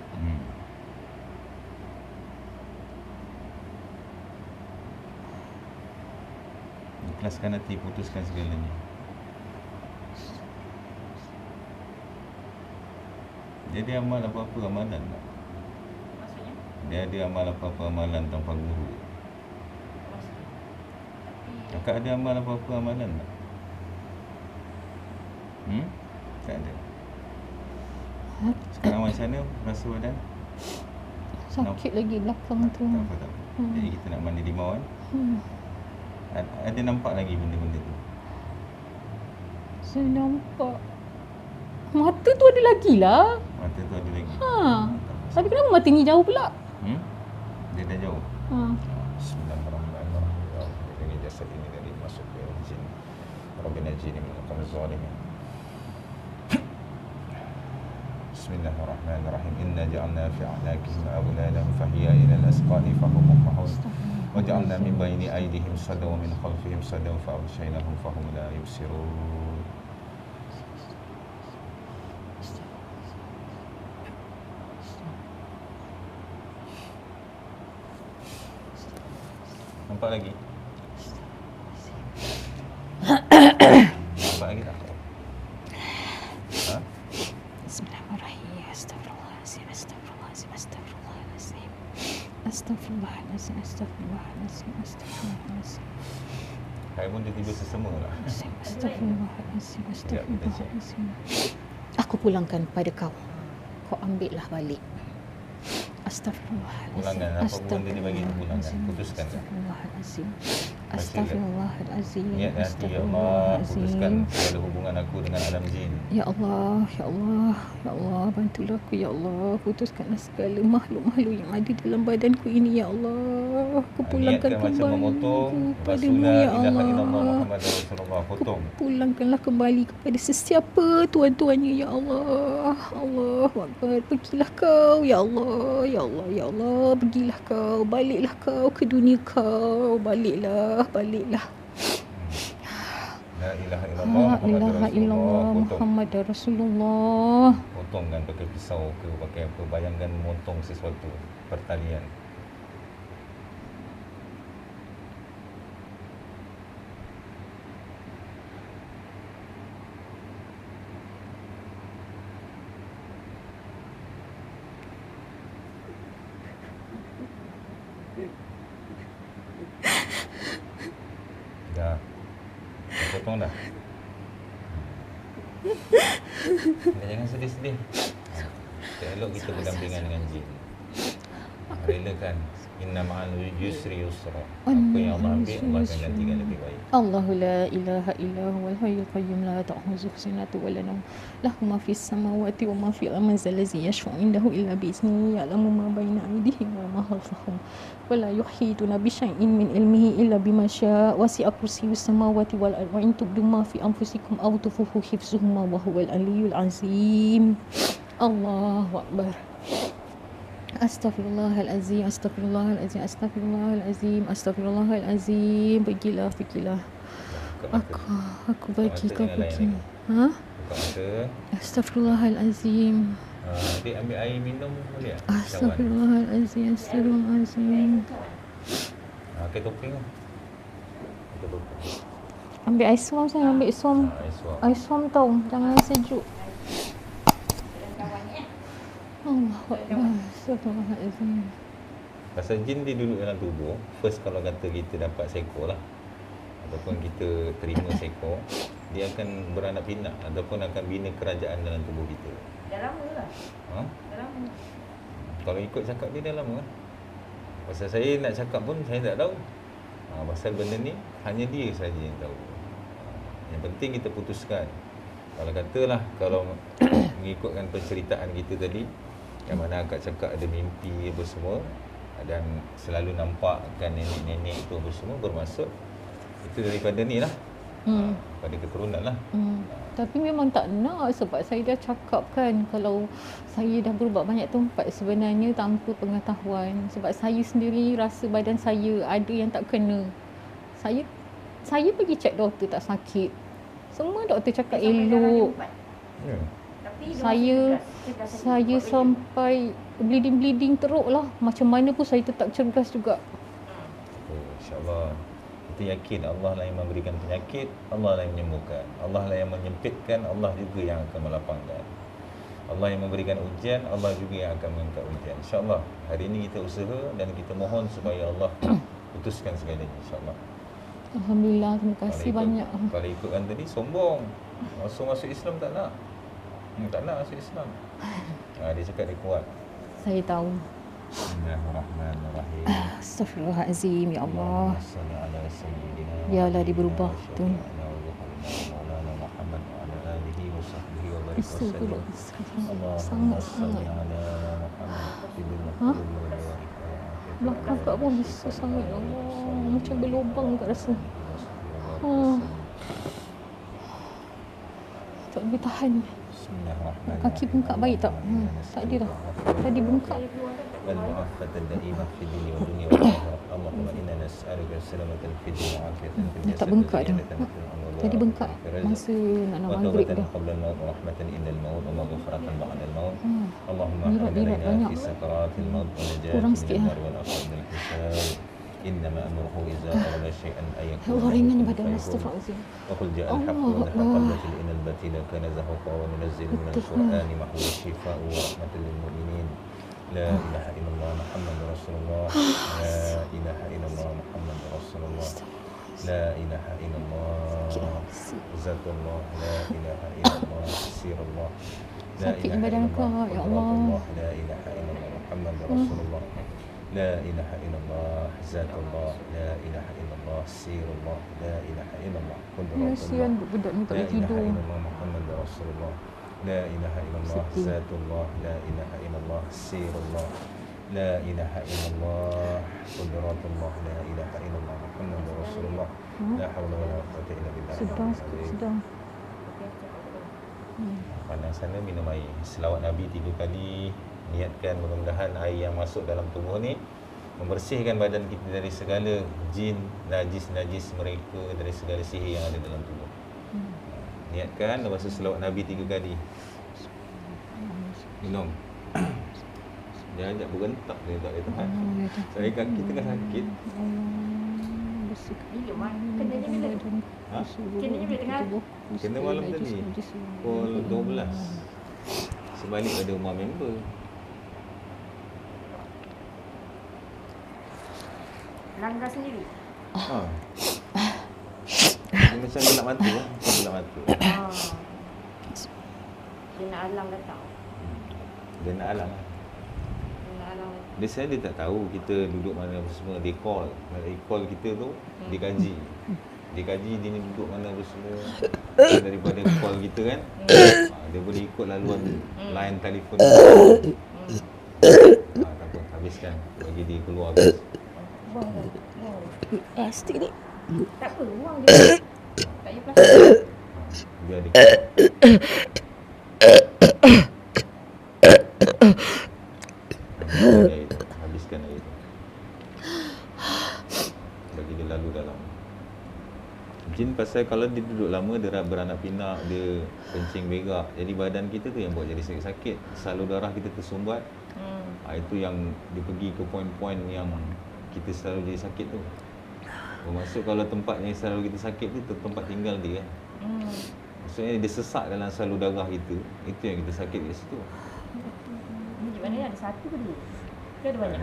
Ikhlaskan hati, putuskan segalanya. Dia ada amal apa-apa amalan tak? Maksudnya? Dia ada amal apa-apa amalan tanpa guru? Kakak ada amal apa-apa amalan tak? Tak ada. Sekarang macam mana rasa badan? Sakit lagi belakang tu. Tak apa, tak apa. Jadi kita nak mandi limau kan? Ada nampak lagi benda-benda tu? Saya nampak mata tu ada lagi lah. Mata tu ada lagi? Tapi kenapa mata ni jauh pula? Dia dah jauh? Bismillahirrahmanirrahim. Ini jasad ini dari masuk ke jin. Rabbina jini min al-qawmi zalimin. Bismillahirrahmanirrahim. Inna ja'alna fi a'naqihim aghlalan fahiya ila al-asqani fahum muqmahun. وجعلنا من بين أيديهم سدا ومن خلفهم سدا فأغشيناهم فهم لا يبصرون. Nampak lagi? Nampak lagi tak? Bismillahirrahmanirrahim. Astagfirullahalazim. Astagfirullahalazim. Astagfirullahalazim. Astagfirullahalazim. Astagfirullahalazim. Astagfirullahalazim. Saya pun tiba-tiba sesama lah. Astagfirullahalazim. Astagfirullahalazim. Aku pulangkan pada kau. Kau ambillah balik. Astagfirullahalazim. Pulangan apa pun dia bagi pulangan. Putuskan. Astagfirullahalazim. Astaghfirullahalazim. Niat hati, ya Allah, putuskan segala hubungan aku dengan alam jin. Ya Allah, ya Allah, ya Allah, bantulah aku ya Allah, putuskanlah segala makhluk-makhluk yang ada dalam badanku ini ya Allah. Aku pulangkan Niatkan macam kembali memotong kepadamu Rasulullah ya ilaha illallah Allah. Muhammad Rasulullah, potong. Pulangkanlah kembali kepada sesiapa tuan-tuannya ya Allah. Allah Akbar. Pergilah kau ya Allah, ya Allah, ya Allah. Pergilah kau, baliklah kau ke dunia kau. Baliklah. La ilaha illallah La Muhammad ilaha Rasulullah, illallah potong. Muhammad Rasulullah. Potong kan pakai pisau ke pakai apa, bayangkan memotong sesuatu, pertalian. Dah potong dah. Jangan sedih-sedih. Elok kita berdampingan dengan jin. Relakan. Inna ma'al yusri yusra. Apa yang Allah ambil, Allah akan gantikan lebih baik. Allahu la ilaha illa huwal hayyul qayyum la ta'khudhuhu sinatun wa la nawm lahu ma fis samawati wa ma fil ardi allazi yashfa'u indahu illa bi iznihi ya'lamu ma baina aydihim wa ma khalfahum wa la yuhituna bi syai'in min ilmihi illa bima syaa wasi'a kursiyyus samawati wal ardi wa in tubdu ma fi anfusikum aw tukhfuhu hifzuhuma wa huwal aliyyul azim. Allahu akbar. Astaghfirullahalazim, astaghfirullahalazim, astaghfirullahalazim, astaghfirullahalazim. Pergilah. Aku bagi kau pergi. Ha? Buka mata. Astaghfirullahalazim. Adik ambil air minum boleh tak? Astaghfirullahalazim, astaghfirullahalazim. Pakai topeng lah. Pakai topeng. Ambil air suam saya, ambil suam. Air suap. Air suam tau, jangan sejuk. Allahu akbar. Astaghfirullahalazim. Pasal jin dia duduk dalam tubuh, first kalau kata kita dapat seekor lah, ataupun kita terima seekor, dia akan beranak pinak ataupun akan bina kerajaan dalam tubuh kita. Dah lama lah. Ha? Dah lama. Kalau ikut cakap dia dah lama. Pasal saya nak cakap pun saya tak tahu. Pasal benda ni hanya dia saja yang tahu. Yang penting kita putuskan. Kalau katalah, kalau mengikutkan penceritaan kita tadi, yang mana akak cakap ada mimpi apa semua dan selalu nampakkan nenek-nenek itu apa semua, bermaksud itu daripada ni lah, pada keturunan lah. Tapi memang tak nak, sebab saya dah cakap kan, kalau saya dah berubat banyak tempat sebenarnya tanpa pengetahuan. Sebab saya sendiri rasa badan saya ada yang tak kena. Saya pergi cek doktor tak sakit. Semua doktor cakap elok. Ya. Tapi Saya sampai bleeding teruk lah. Macam mana pun saya tetap cergas juga. InsyaAllah kita yakin Allah lah yang memberikan penyakit, Allah lah yang menyembuhkan, Allah lah yang menyempitkan, Allah juga yang akan melapangkan. Allah yang memberikan ujian, Allah juga yang akan mengangkat ujian. InsyaAllah hari ini kita usaha dan kita mohon supaya Allah putuskan segalanya, insyaAllah. Alhamdulillah, terima kasih banyak. Kalau ikutkan tadi sombong, masuk Islam tak nak. Tak nak masuk Islam. Dia cakap dia kuat. Saya tahu. Bismillahirrahmanirrahim. Astaghfirullahalazim, ya Allah. Salli ala sayyidina Biarlah dia berubah tu. Maulana Muhammad wa ala alihi wa sahbihi wa barik wa sallam. Sangat-sangat. Ala Muhammad fidil Ha? maqlul wa barik. Belakang kat pun besar sangat, ya Allah. Macam berlubang kat rasa. Tak boleh tahan. Kaki bengkak baik tak? Tak ada dah. Tadi bengkak. والمعافاة الدائمة في الدين والدنيا والآخرة اللهم إنا نسألك السلامة في الدين وعافية في الجسد Tak bengkak dah. وزيادة في العمر Tadi bengkak وفي masa nak maghrib وتوبة dah. قبل الموت ورحمة عند الموت ومغفرة بعد الموت اللهم Mirat احفظ لنا banyak. في سكرات الموت ونجاة Kurang من sikit, النار والآخرة من الحساب إنما أمره إذا أراد شيئا أن Ya يكون Allah, له ringan كن badan. فيكون. Astaghfirullahalazim. وقل جاء الحق الله وزهق أكبر. الباطل إن الباطل كان زهوقا وننزل من القرآن ما هو الشفاء ورحمة للمؤمنين لا إله إلا الله محمد رسول الله لا إله إلا الله محمد رسول الله لا إله إلا الله ذات الله لا إله إلا الله سير الله لا Sakit إله badan إلا kau, الله ya قدرات Allah. الله لا إله إلا الله محمد رسول الله لا إله إلا الله ذات الله لا إله إلا الله سير الله لا إله إلا الله قدرة Kasihan الله budak ni tak لا boleh إله tidur. إلا الله محمد رسول الله لا إله إلا الله Sedih. ذات الله لا إله إلا الله سير الله لا إله إلا الله قدرة الله لا إله إلا الله محمد رسول الله لا حول ولا قوة إلا بالله Sedang sikit, sedang. Pandang sana minum air. Selawat Nabi 3 kali. Niatkan mudah-mudahan air yang masuk dalam tubuh ni membersihkan badan kita dari segala jin, najis-najis mereka, dari segala sihir yang ada dalam tubuh. Niatkan, lepas tu selawat Nabi 3 kali. Minum. Dia ajak berentak, dia tak boleh tahan. Saya kaki tengah sakit. Bila kenanya bila? Ha? Kenanya bila tengah? Kena malam tadi. Pukul 12. Sebalik ada rumah member. Langgar sendiri. Ha. Dia macam gelap mata lah. Macam gelap mata. Dia nak alam datang. Dia nak alam lah. Dia nak alam datang. Biasanya dia tak tahu kita duduk mana apa semua. Dia call. Dia call kita tu, dia kaji. Dia kaji dia ni duduk mana apa semua. Daripada call kita kan, dia boleh ikut laluan line telefon. Tak apa, habiskan. Bagi dia keluar habis. Buang dah. Buang. Stick ni. Tak apa, buang je. Tak payah plastik. Biar dia keluar. Air tu, habiskan air tu. Bagi dia lalu dalam. Jin pasal kalau dia duduk lama, dia beranak pinak, dia kencing berak. Jadi badan kita tu yang buat jadi sakit-sakit. Salur darah kita tersumbat. Itu yang dia pergi ke poin-poin yang kita selalu jadi sakit tu. Bermaksud kalau tempat yang selalu kita sakit tu tempat tinggal dia kan. Maksudnya dia sesak dalam salur darah kita. Itu yang kita sakit kat situ. Ni di mana ada satu ke dua? Ke ada banyak?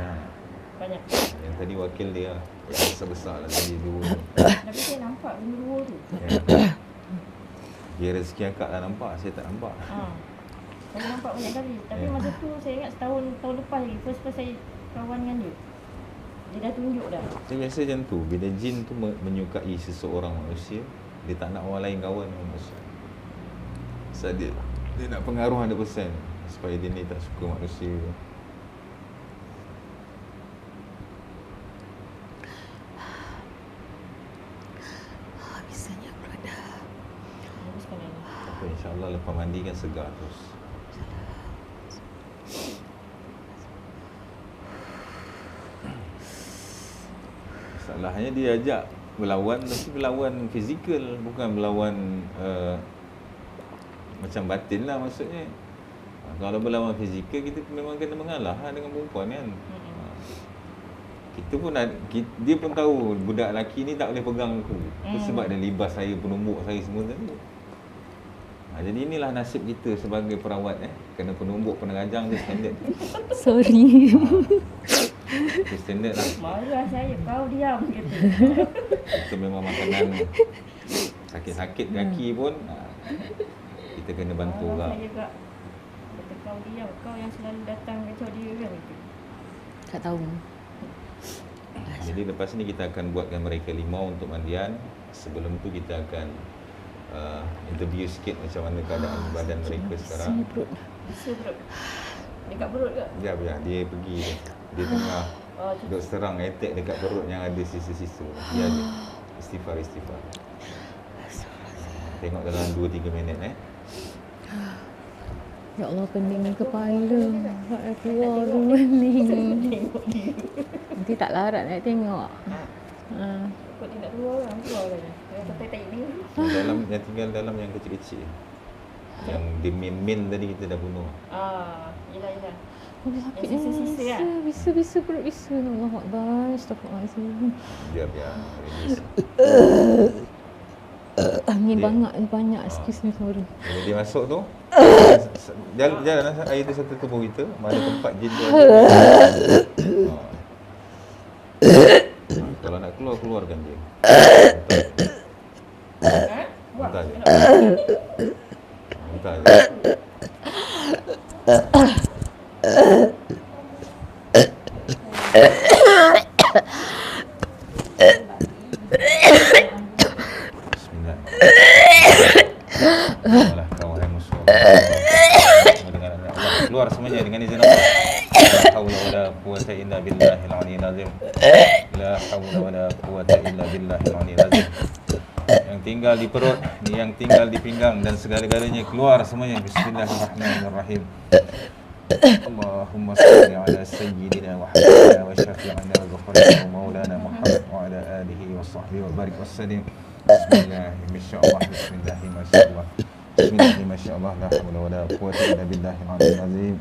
Banyak. Yang tadi wakil dia yang besar-besar lah tadi dua. Tapi saya nampak benda dua tu. Dia rezeki akak lah nampak, saya tak nampak. Saya nampak banyak kali. Tapi masa tu saya ingat tahun lepas lagi. First saya kawan dengan dia. Dia dah tunjuk dah. Dia biasa macam tu. Bila jin tu menyukai seseorang manusia, dia tak nak orang lain kawan dengan manusia. So dia nak pengaruh 100% supaya dia ni tak suka manusia. Bisanya pula dah. Habiskan air ni. Tapi insyaAllah lepas mandi kan segar terus. Masalahnya dia ajak berlawan, tapi berlawan fizikal, bukan berlawan macam batin lah maksudnya. Kalau berlawan fizikal, kita memang kena mengalah lah dengan perempuan kan. Kita pun dia pun tahu budak lelaki ni tak boleh pegang aku. Itu sebab dia libas saya, penumbuk saya semua tadi. Jadi inilah nasib kita sebagai perawat kena penumbuk, penerajang dia standard. Sorry. Itu standard lah. Marah saya, kau diam kata. Itu memang makanan sakit-sakit kaki pun kita kena bantu lah. Saya kak. Kata kau diam, kau yang selalu datang kacau dia kan. Tak tahu. Jadi lepas ni kita akan buatkan mereka 5 untuk mandian. Sebelum tu kita akan interview sikit macam mana keadaan badan mereka sekarang. Bisa perut. Dekat perut ke? Sekejap, dia pergi dia tengah duk serang attack dekat perut yang ada sisa-sisa. Dia ada istighfar. Tengok dalam 2-3 minit Ya Allah, pening kepala. Tak keluar rumah ni. Nanti tak larat nak tengok. Kau tidak keluar orang, keluar kan. Saya kata tak ini. yang tinggal dalam yang kecil-kecil. Yang di main tadi kita dah bunuh. Yelah. Oh, sakit Yang sisa-sisa kan? Bisa perut bisa. Allah Akbar. Astagfirullahaladzim. Biar release. Ni banyak. Excuse me, sorry. Bila dia masuk tu, jalan air tu satu tubuh kita, mana tempat jin tu ada. Kalau nak keluarkan dia. Hantar je. Hantar je. Bismillah. Alah kau hai musuh. Dengan Allah keluar semuanya dengan izin Allah. La haula wala quwwata illa billahil aliyyil azim. La haula wala quwwata illa billahil aliyyil azim. Yang tinggal di perut, yang tinggal di pinggang dan segala-galanya keluar semuanya. Bismillahirrahmanirrahim. Allahumma salli ala sayyidina wa habibina wa syafi'ina wa ghafrina wa maulana Muhammad wa ala alihi wa sahbihi wa barik wassalim. Bismillahirrahmanirrahim. Bismillahirrahmanirrahim. Bismillahirrahmanirrahim. La haula wala quwwata illa billahil aliyyil azim.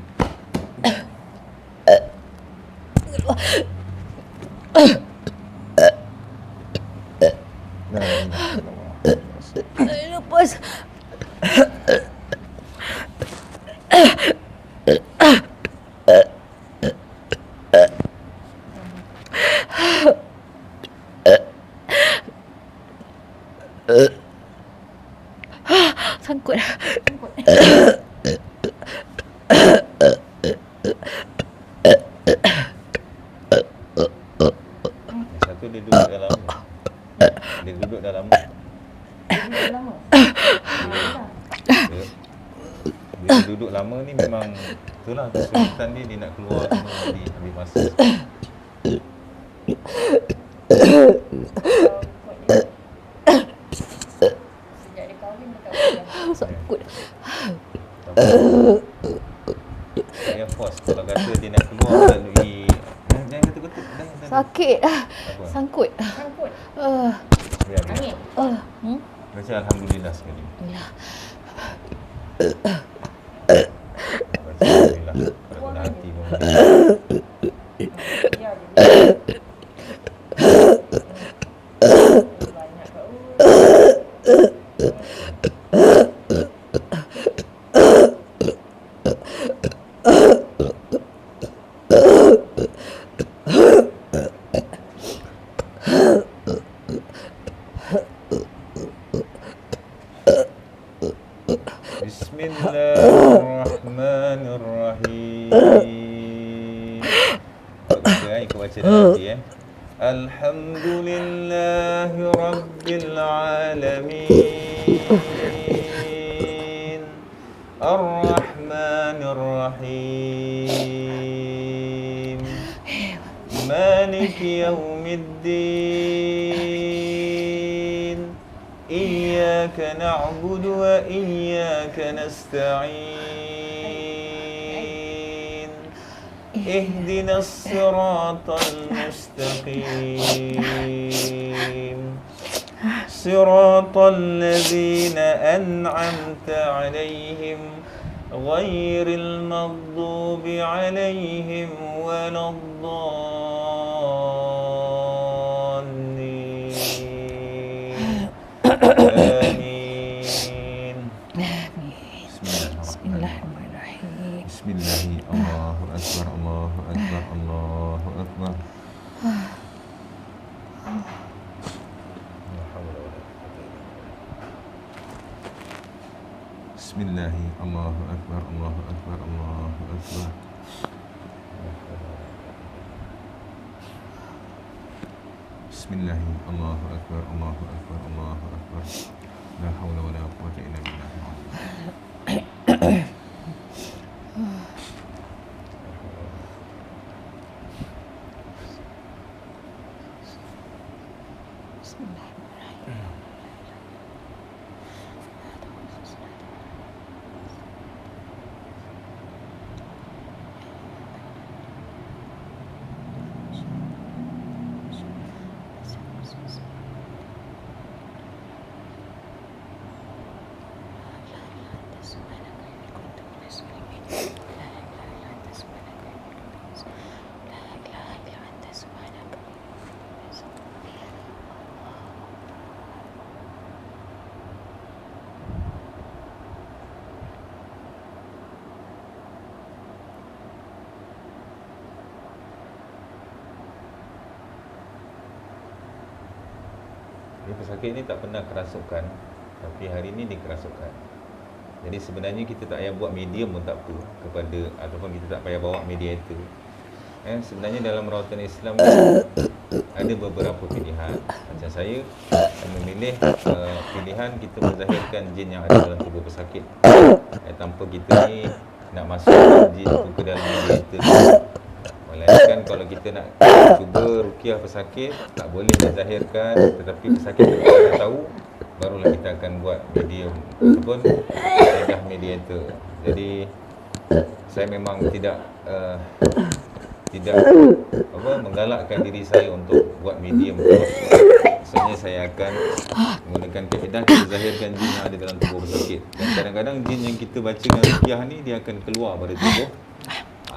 La ilaha illallah. Lepas. Sangkut. Satu dia duduk dalam. Dia duduk dalam. Duduk lama. Bila duduk lama ni memang itulah kesulitan dia nak keluar semua di ambil masa. Sejak dia kahwin dekat Malaysia. Sangkut. Saya force kalau kata dia nak keluar melalui jangan kata-kata dah. Sakit. Apa? Sangkut. Sangkut. Biar dia. Angin. Baca alhamdulillah sekali. Ya. Baca alhamdulillah. Kalau guna hati pun. Ya, dia banyak kau. Bismillahirrahmanirrahim. Ikut baca dalam hati Alhamdulillahi Rabbil Alamin Ar-Rahmanir-Rahim Maliki Yawmiddin Iyyaka na'budu wa iyyaka nasta'in Ihdinas siratal mustaqim Siratal ladzina an'amta 'alaihim ghairil maghdubi 'alaihim waladdallin Amin. Bismillahirrahmanirrahim. Bismillahi Allahu Akbar Allahu Akbar Allahu Akbar. Bismillahi Allahu Akbar Allahu Akbar Allahu Akbar. Bismillahi Allahu Akbar Allahu Akbar Allahu Akbar. La haula wala quwwata illa billah. Dia pesakit ni tak pernah kerasukan, tapi hari ni dia kerasukan. Jadi sebenarnya kita tak payah buat medium pun tak apa kepada, ataupun kita tak payah bawa mediator. Sebenarnya dalam rawatan Islam ada beberapa pilihan. Macam saya memilih pilihan kita menzahirkan jin yang ada dalam tubuh pesakit tanpa kita ni nak masukkan jin tu ke dalam diri kita. Melainkan kalau kita nak cuba ruqyah pesakit, tak boleh menzahirkan, tetapi pesakit tu dah tahu, barulah kita akan buat medium ataupun lidah mediator. Jadi saya memang tidak menggalakkan diri saya untuk buat medium terus. Maksudnya saya akan menggunakan kaedah kita zahirkan jin yang ada dalam tubuh pesakit. Dan kadang-kadang jin yang kita baca dengan ruqyah ni dia akan keluar pada tubuh.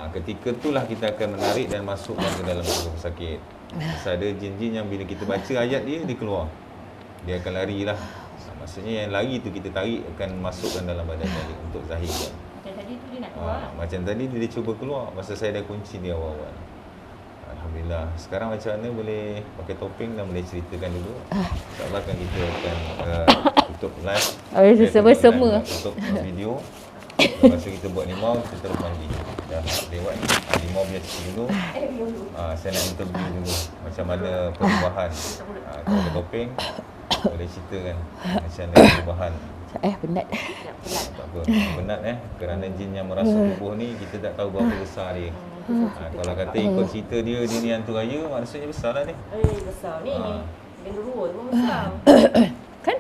Ketika itulah kita akan menarik dan masukkan ke dalam tubuh pesakit. Masa ada jin-jin yang bila kita baca ayat dia keluar. Dia akan larilah. Maksudnya yang lari tu kita tarik akan masukkan dalam badan tadi untuk zahirkan. Macam tadi tu dia nak keluar. Macam tadi dia cuba keluar masa saya dah kunci dia awal-awal. Alhamdulillah. Sekarang macam mana boleh pakai topeng dan boleh ceritakan dulu. InsyaAllah kan kita akan tutup live. Bersama-sama. Tutup video. Lepas tu kita buat limau, kita terus mandi. Dah lewat ni. Limau biar cuci dulu. Saya nak interview dulu macam mana perubahan. Kalau ada topeng, boleh ceritakan macam mana perubahan. Penat. Tak apa, penat kerana jin yang merasuk tubuh ni kita tak tahu berapa besar dia. Kalau kata ikut cerita dia ni hantu raya, maksudnya besar lah ni. Besar ni. Gendruwo tu besar. Kan?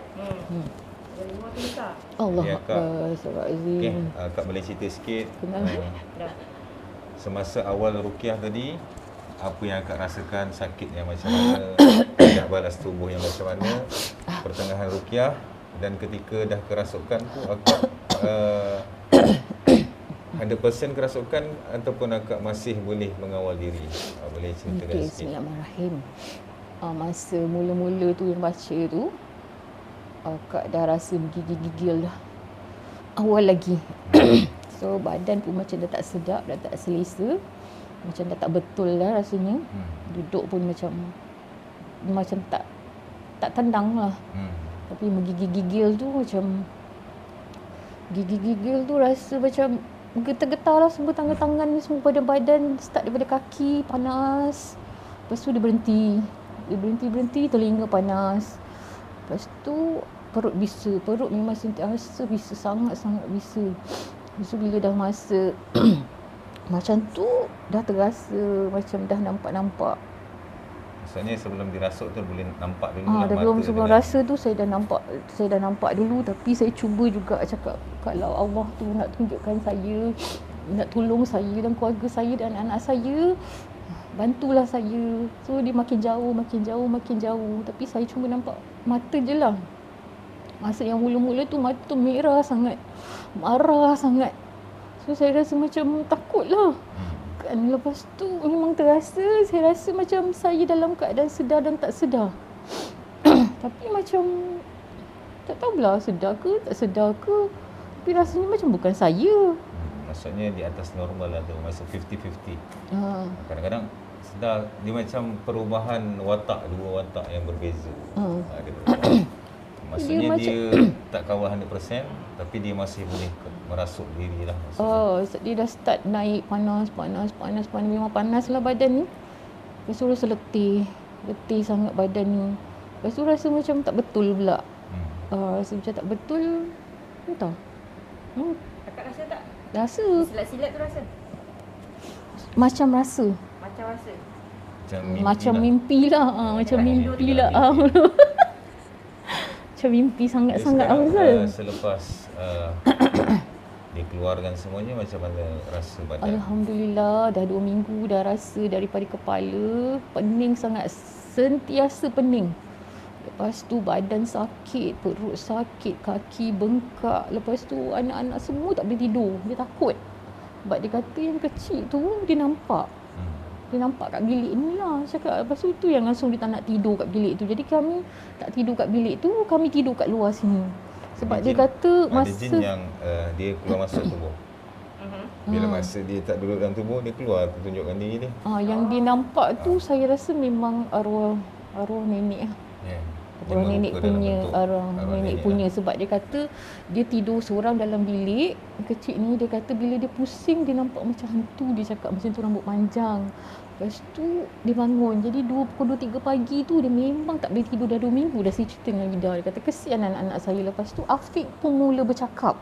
Gendruwo tu besar. Allah Ya, Kak. Astagfirullahaladzim. Kak boleh cerita sikit Dah. semasa awal ruqyah tadi, apa yang Kak rasakan, sakit yang macam mana, tidak balas tubuh yang macam mana, pertengahan ruqyah, dan ketika dah kerasukan tu Akak 100% kerasukan ataupun Akak masih boleh mengawal diri? Boleh ceritakan sikit. Bismillahirrahmanirrahim. Masa mula-mula tu yang baca tu, Akak dah rasa menggigil-gigil dah. Awal lagi. So badan pun macam dah tak sedap, dah tak selesa. Macam dah tak betul dah rasanya. Duduk pun macam tak tendang lah. Tapi menggigil-gigil tu macam gigil-gigil tu rasa macam getar-getar lah semua tangan-tangan ni, semua badan-badan, start daripada kaki panas. Lepas tu dia berhenti, telinga panas. Lepas tu perut bisa, perut memang sentiasa bisa, sangat-sangat bisa. Lepas tu bila dah masa macam tu dah terasa macam dah nampak-nampak. Maksudnya sebelum dirasuk tu boleh nampak dulu lah mata sebelum rasa tu saya dah nampak dulu, tapi saya cuba juga cakap kalau Allah tu nak tunjukkan saya, nak tolong saya dan keluarga saya dan anak saya, bantulah saya. So dia makin jauh. Tapi saya cuma nampak mata je lah. Masa yang mula-mula tu mata merah sangat, marah sangat. So saya rasa macam takut lah. Kan lepas tu memang terasa, saya rasa macam saya dalam keadaan sedar dan tak sedar. Tapi macam tak tahulah sedar ke tak sedar ke, tapi rasanya macam bukan saya. Maksudnya di atas normal lah tu, masa 50-50. Kadang-kadang sedar dia macam perubahan watak, dua watak yang berbeza. Maksudnya dia tak kawal 100%, tapi dia masih boleh merasuk diri lah. Dia dah start naik panas. Memang panas lah badan ni. Lepas tu rasa letih sangat badan ni. Lepas tu rasa macam tak betul pula. Rasa macam tak betul. Entah. Kakak rasa tak? Rasa. Silat-silat tu rasa? Macam rasa. Macam mimpi lah. Macam mimpi lah. Macam mimpi sangat-sangat lah. Selepas dikeluarkan semuanya, macam mana rasa badan? Alhamdulillah, dah 2 minggu dah rasa daripada kepala pening sangat, sentiasa pening. Lepas tu badan sakit, perut sakit, kaki bengkak. Lepas tu anak-anak semua tak boleh tidur, dia takut. Sebab dia kata yang kecil tu dia nampak. Dia nampak kat bilik ni lah. Cakap lepas tu yang langsung dia tak nak tidur kat bilik tu. Jadi kami tak tidur kat bilik tu, kami tidur kat luar sini. Sebab dia kata masa ada jin yang dia keluar masuk tubuh. Bila masa dia tak duduk dalam tubuh, dia keluar tunjukkan diri dia. Yang dia nampak tu saya rasa memang arwah nenek lah. Arwah nenek rupa dalam punya, bentuk arwah arwah nenek nenek punya. Sebab dia kata dia tidur seorang dalam bilik kecil ni, dia kata bila dia pusing dia nampak macam hantu, dia cakap macam tu, rambut panjang. Lepas tu dia bangun, jadi pukul 2-3 pagi tu dia memang tak boleh tidur, dah 2 minggu dah saya cerita dengan Ida. Dia kata kesian anak-anak saya. Lepas tu Afiq pun mula bercakap.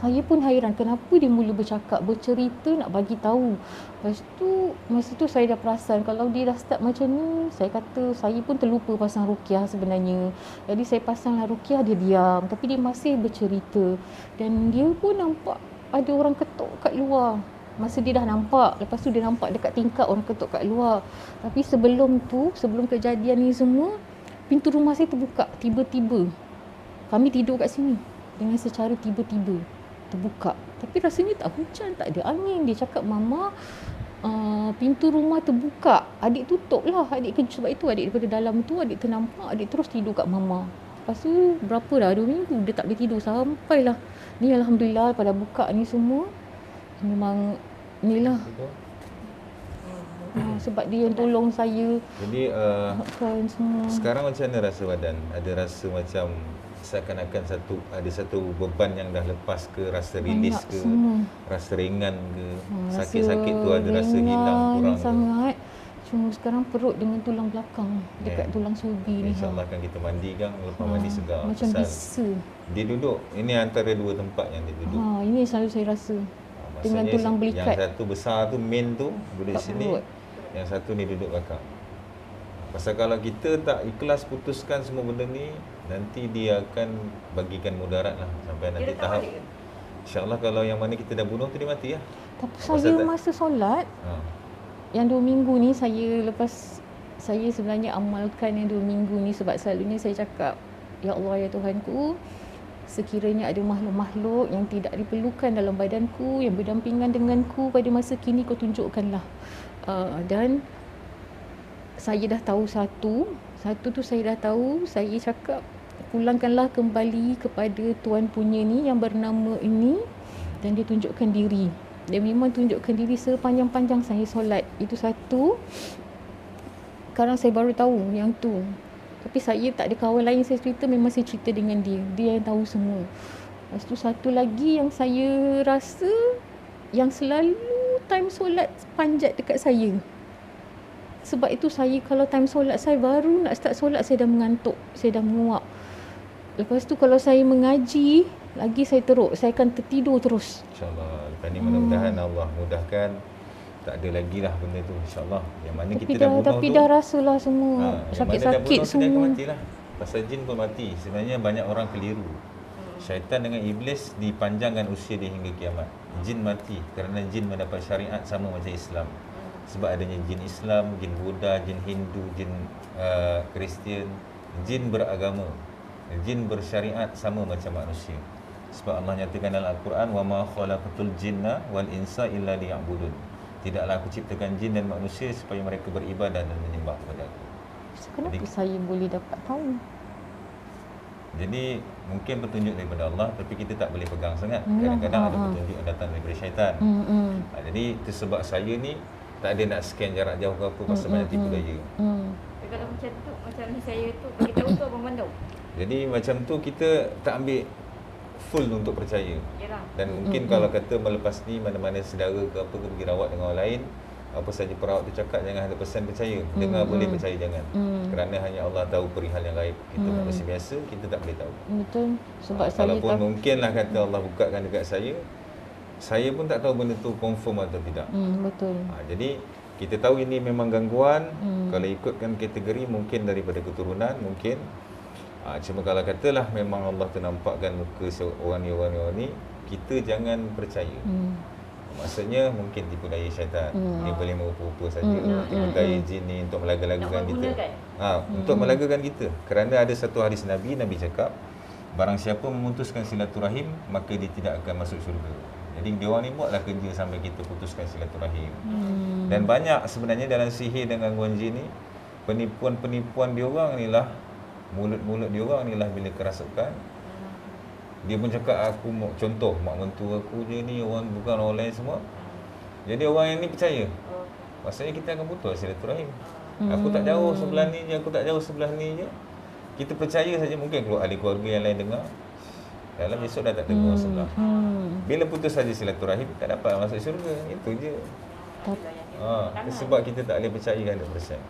Saya pun hairan kenapa dia mula bercakap, bercerita, nak bagi tahu. Lepas tu masa tu saya dah perasan kalau dia dah start macam ni, saya kata saya pun terlupa pasang ruqyah sebenarnya. Jadi saya pasanglah ruqyah, dia diam tapi dia masih bercerita. Dan dia pun nampak ada orang ketuk kat luar. Masa dia dah nampak, lepas tu dia nampak dekat tingkap orang ketuk kat luar. Tapi sebelum tu, sebelum kejadian ni semua, pintu rumah saya terbuka tiba-tiba. Kami tidur kat sini dengan secara tiba-tiba terbuka. Tapi rasanya tak hujan, tak ada angin. Dia cakap, mama, pintu rumah terbuka. Adik tutup lah. Adik kejut. Sebab itu adik daripada dalam tu, adik ternampak. Adik terus tidur kat mama. Lepas tu berapa dah, 2 minggu dia tak boleh tidur. Sampailah ni Alhamdulillah pada buka ni semua. Memang inilah. Sebab dia yang tolong saya. Jadi makan semua. sekarang macam mana rasa badan? Ada rasa macam seakan-akan ada satu beban yang dah lepas ke, rasa rilis Banyak ke, semua. rasa ringan ke, Rasa sakit-sakit tu ada rasa hilang ringan kurang ke? sangat. Cuma sekarang perut dengan tulang belakang, dekat tulang sulbi ni. InsyaAllah kan kita mandi kan, lepas mandi segar. Macam Pasal bisa. dia duduk, ini antara 2 tempat yang dia duduk. Ini selalu saya rasa. Dengan Maksudnya tulang belikat. yang satu besar tu main tu duduk Kat sini, perut. yang satu ni duduk belakang. Pasal kalau kita tak ikhlas putuskan semua benda ni, nanti dia akan bagikan mudarat lah sampai nanti tahap. InsyaAllah kalau yang mana kita dah bunuh tu dia mati lah. Tapi saya masa solat, yang 2 minggu ni saya sebenarnya amalkan yang 2 minggu ni sebab selalunya saya cakap, ya Allah ya Tuhanku, sekiranya ada makhluk-makhluk yang tidak diperlukan dalam badanku, yang berdampingan denganku pada masa kini, kau tunjukkanlah. Dan saya dah tahu satu tu saya dah tahu, saya cakap pulangkanlah kembali kepada Tuan punya ni yang bernama ini, dan dia tunjukkan diri. Dia memang tunjukkan diri sepanjang-panjang saya solat. Itu satu. Sekarang saya baru tahu yang tu. Tapi saya tak ada kawan lain saya cerita, memang saya cerita dengan dia. Dia yang tahu semua. Lepas tu satu lagi yang saya rasa, yang selalu time solat panjat dekat saya. Sebab itu saya kalau time solat saya baru nak start solat, saya dah mengantuk, saya dah menguap. Lepas tu kalau saya mengaji lagi saya teruk, saya akan tertidur terus. InsyaAllah lepas ni mudah-mudahan Allah mudahkan, tak ada lagi lah benda tu insyaAllah. Yang mana kita dah bunuh tapi tu, dah rasalah semua sakit-sakit dia akan semua. matilah. Pasal jin pun mati. Sebenarnya banyak orang keliru. Syaitan dengan iblis dipanjangkan usia dia hingga kiamat. Jin mati kerana jin mendapat syariat sama macam Islam. Sebab adanya jin Islam, jin Buddha, jin Hindu, jin Kristian, jin beragama, jin bersyariat sama macam manusia. Sebab Allah nyatakan dalam Al-Quran, wa ma khalaqatul jinna wal insa illa liya'budun. Tidaklah aku ciptakan jin dan manusia supaya mereka beribadah dan menyembah kepada aku. Kenapa saya boleh dapat tahu? Jadi mungkin petunjuk daripada Allah, tapi kita tak boleh pegang sangat. Kadang-kadang ada petunjuk yang datang daripada syaitan. Jadi itu sebab saya ni tak ada nak scan jarak jauh ke apa, pasal banyak tipu daya. Kalau macam tu, macam saya tu, kita tahu tu abang Bandung. Jadi macam tu kita tak ambil full untuk percaya. Yalah. Dan mungkin kalau kata melepas ni mana-mana saudara ke apa ke pergi rawat dengan orang lain, apa saja perawat tu cakap jangan 100% percaya. Dengar boleh, percaya jangan. Kerana hanya Allah tahu perihal yang gaib. Kita manusia biasa, kita tak boleh tahu. Betul. Sebab saya Walaupun mungkinlah kata Allah bukakan dekat saya pun tak tahu benda tu confirm atau tidak. Betul. Jadi kita tahu ini memang gangguan. Kalau ikutkan kategori mungkin daripada keturunan, mungkin. Cuma kalau katalah memang Allah ternampakkan muka orang ni, kita jangan percaya. Maksudnya mungkin tipu daya syaitan. Dia boleh merupa-rupa saja. Tipu daya jin ni untuk melagakan kita. Untuk melagakan kita. Kerana ada satu hadis Nabi cakap, barang siapa memutuskan silaturahim, maka dia tidak akan masuk syurga. Jadi dia orang ni buatlah kerja sampai kita putuskan silaturahim. Dan banyak sebenarnya dalam sihir dan gangguan jin ni, penipuan-penipuan dia orang ni lah, mulut-mulut dia orang ni lah bila kerasukan. Dia pun cakap, aku mau contoh mak mentua aku je ni, orang bukan orang lain semua. Jadi orang yang ni percaya. Maksudnya kita akan putus silaturahim. Aku tak jauh sebelah ni je, aku tak jauh sebelah ni je. kita percaya saja, mungkin ahli keluarga yang lain dengar, dalam besok dah tak dengar sebelah. Bila putus saja silaturahim, tak dapat masuk syurga. Itu je. Sebab kita tak boleh percaya 100%.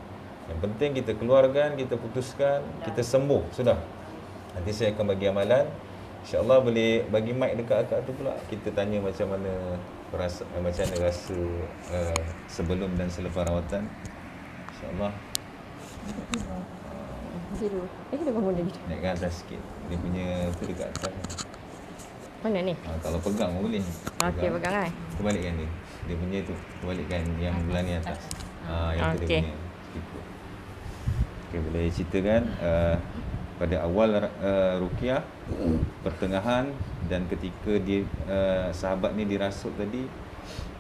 Yang penting kita keluarkan, kita putuskan, kita sembuh, sudah. Nanti saya akan bagi amalan. InsyaAllah boleh bagi mic dekat akak tu pula. Kita tanya macam mana rasa sebelum dan selepas rawatan. InsyaAllah. Dia bangun lagi. Naikkan atas sikit. Dia punya tu dekat atas. Mana ni? Kalau pegang boleh. Okey, pegang kan? Terbalikkan dia. Dia punya tu. Terbalikkan yang belah ni atas. Yang tu dia punya. Okey, boleh ceritakan pada awal ruqyah, pertengahan dan ketika dia sahabat ni dirasuk tadi,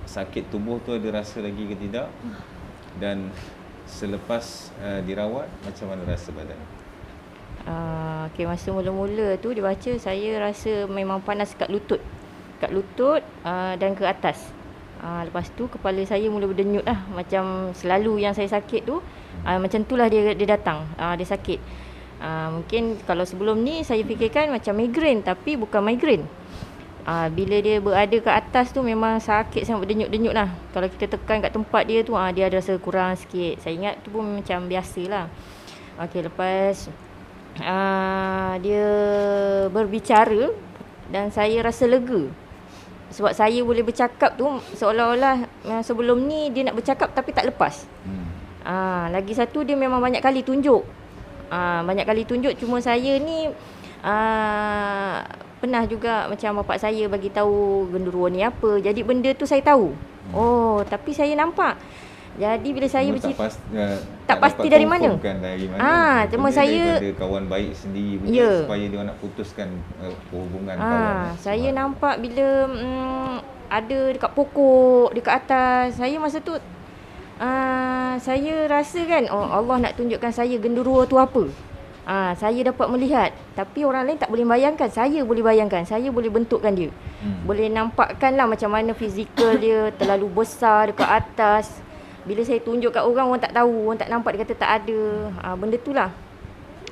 sakit tubuh tu ada rasa lagi ke tidak, dan selepas dirawat macam mana rasa badan? Okey, masa mula-mula tu dia baca, saya rasa memang panas kat lutut dan ke atas. Lepas tu kepala saya mula berdenyut lah, macam selalu yang saya sakit tu. Macam itulah dia datang, dia sakit. Mungkin kalau sebelum ni saya fikirkan macam migrain, tapi bukan migrain. Bila dia berada ke atas tu memang sakit sangat, berdenyut-denyut lah. Kalau kita tekan kat tempat dia tu, dia ada rasa kurang sikit. Saya ingat tu pun macam biasa lah. Okey, lepas dia berbicara dan saya rasa lega. Sebab saya boleh bercakap tu seolah-olah sebelum ni dia nak bercakap tapi tak lepas. Lagi satu, dia memang banyak kali tunjuk. Cuma saya ni pernah juga macam bapak saya bagi tahu genderuwo ni apa. Jadi benda tu saya tahu. Tapi saya nampak. Jadi bila saya bercerita, tak pasti dari mana. Cuma saya ada kawan baik sendiri punya, supaya dia nak putuskan hubungan kawan. Saya nampak bila ada dekat pokok, dekat atas. Saya masa tu saya rasa kan, Allah nak tunjukkan saya genderuwo tu apa. Saya dapat melihat, tapi orang lain tak boleh bayangkan. Saya boleh bayangkan, saya boleh bentukkan dia. Boleh nampakkan lah macam mana fizikal dia, terlalu besar dekat atas. Bila saya tunjuk kat orang tak tahu, orang tak nampak, dia kata tak ada. Benda tu lah.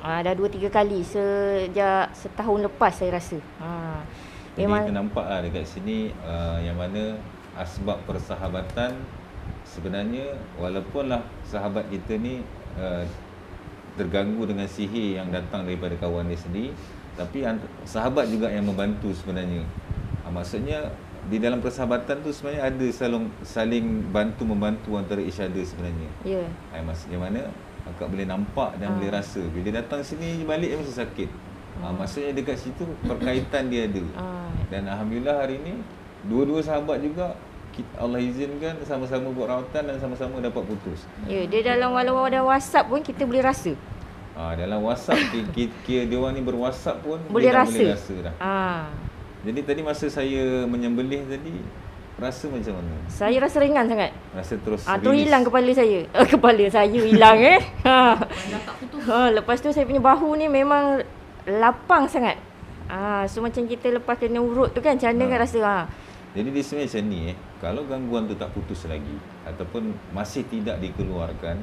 Dah 2-3 kali sejak setahun lepas saya rasa. Jadi kita nampak lah dekat sini yang mana asbab persahabatan sebenarnya, walaupun lah sahabat kita ni terganggu dengan sihir yang datang daripada kawan dia sendiri, tapi sahabat juga yang membantu sebenarnya. Maksudnya di dalam persahabatan tu sebenarnya ada saling bantu-membantu antara each other sebenarnya. Maksudnya mana akak boleh nampak dan boleh rasa. Bila datang sini balik dia mesti sakit. Maksudnya dekat situ perkaitan dia ada. Dan alhamdulillah hari ni dua-dua sahabat juga Allah izinkan sama-sama buat rawatan dan sama-sama dapat putus. Dia dalam walau ada WhatsApp pun kita boleh rasa. Dalam WhatsApp kira dia orang ni berWhatsApp pun boleh dia rasa. Boleh rasa dah. Jadi tadi masa saya menyembelih tadi, rasa macam mana? Saya rasa ringan sangat. Rasa terus terus hilang kepala saya. Kepala saya hilang Lepas tu saya punya bahu ni memang lapang sangat. So macam kita lepas kena urut tu kan, macam mana kan rasa. Jadi dia sebenarnya macam ni, kalau gangguan tu tak putus lagi ataupun masih tidak dikeluarkan,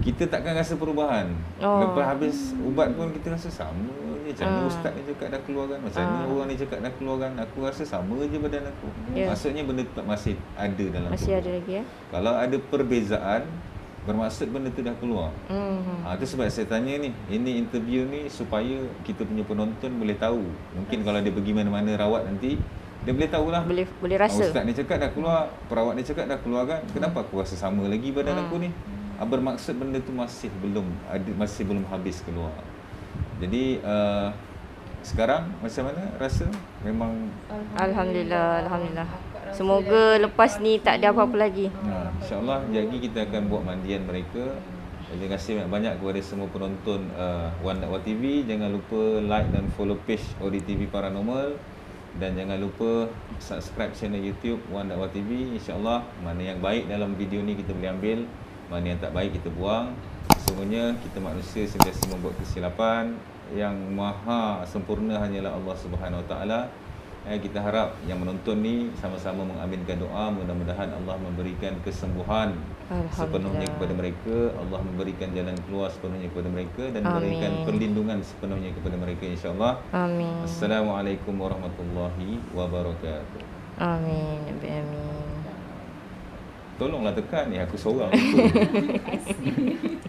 kita takkan rasa perubahan. Lepas habis ubat pun kita rasa sama je. Macam mana ustaz ni cakap dah keluarkan, macam mana orang ni cakap dah keluarkan, aku rasa sama je badan aku. Maksudnya benda tu masih ada dalam tubuh. Masih ada lagi Kalau ada perbezaan, bermaksud benda tu dah keluar. Itu sebab saya tanya ni, ini interview ni supaya kita punya penonton boleh tahu. Mungkin kalau dia pergi mana-mana rawat nanti, dia boleh tahulah. Boleh rasa. Ustaz ni cakap dah keluar, perawat ni cakap dah keluar kan. Kenapa aku rasa sama lagi badan aku ni? Bermaksud benda tu masih belum habis keluar. Jadi sekarang macam mana rasa? Memang Alhamdulillah. Semoga lepas ni tak ada apa-apa lagi. InsyaAllah jadi kita akan buat mandian mereka. Terima kasih banyak-banyak kepada semua penonton Wan Dakwah TV. Jangan lupa like dan follow page Ori TV Paranormal. Dan jangan lupa subscribe channel YouTube Wan Dakwah TV. InsyaAllah mana yang baik dalam video ni kita boleh ambil, mana yang tak baik kita buang. Sesungguhnya kita manusia sentiasa membuat kesilapan. Yang maha sempurna hanyalah Allah Subhanahu Wa Taala. Kita harap yang menonton ni sama-sama mengaminkan doa, mudah-mudahan Allah memberikan kesembuhan sepenuhnya kepada mereka, Allah memberikan jalan keluar sepenuhnya kepada mereka dan memberikan perlindungan sepenuhnya kepada mereka, insya-Allah. Amin. Assalamualaikum warahmatullahi wabarakatuh. Amin. Amin. Tolonglah tekan ni, aku seorang. Terima kasih.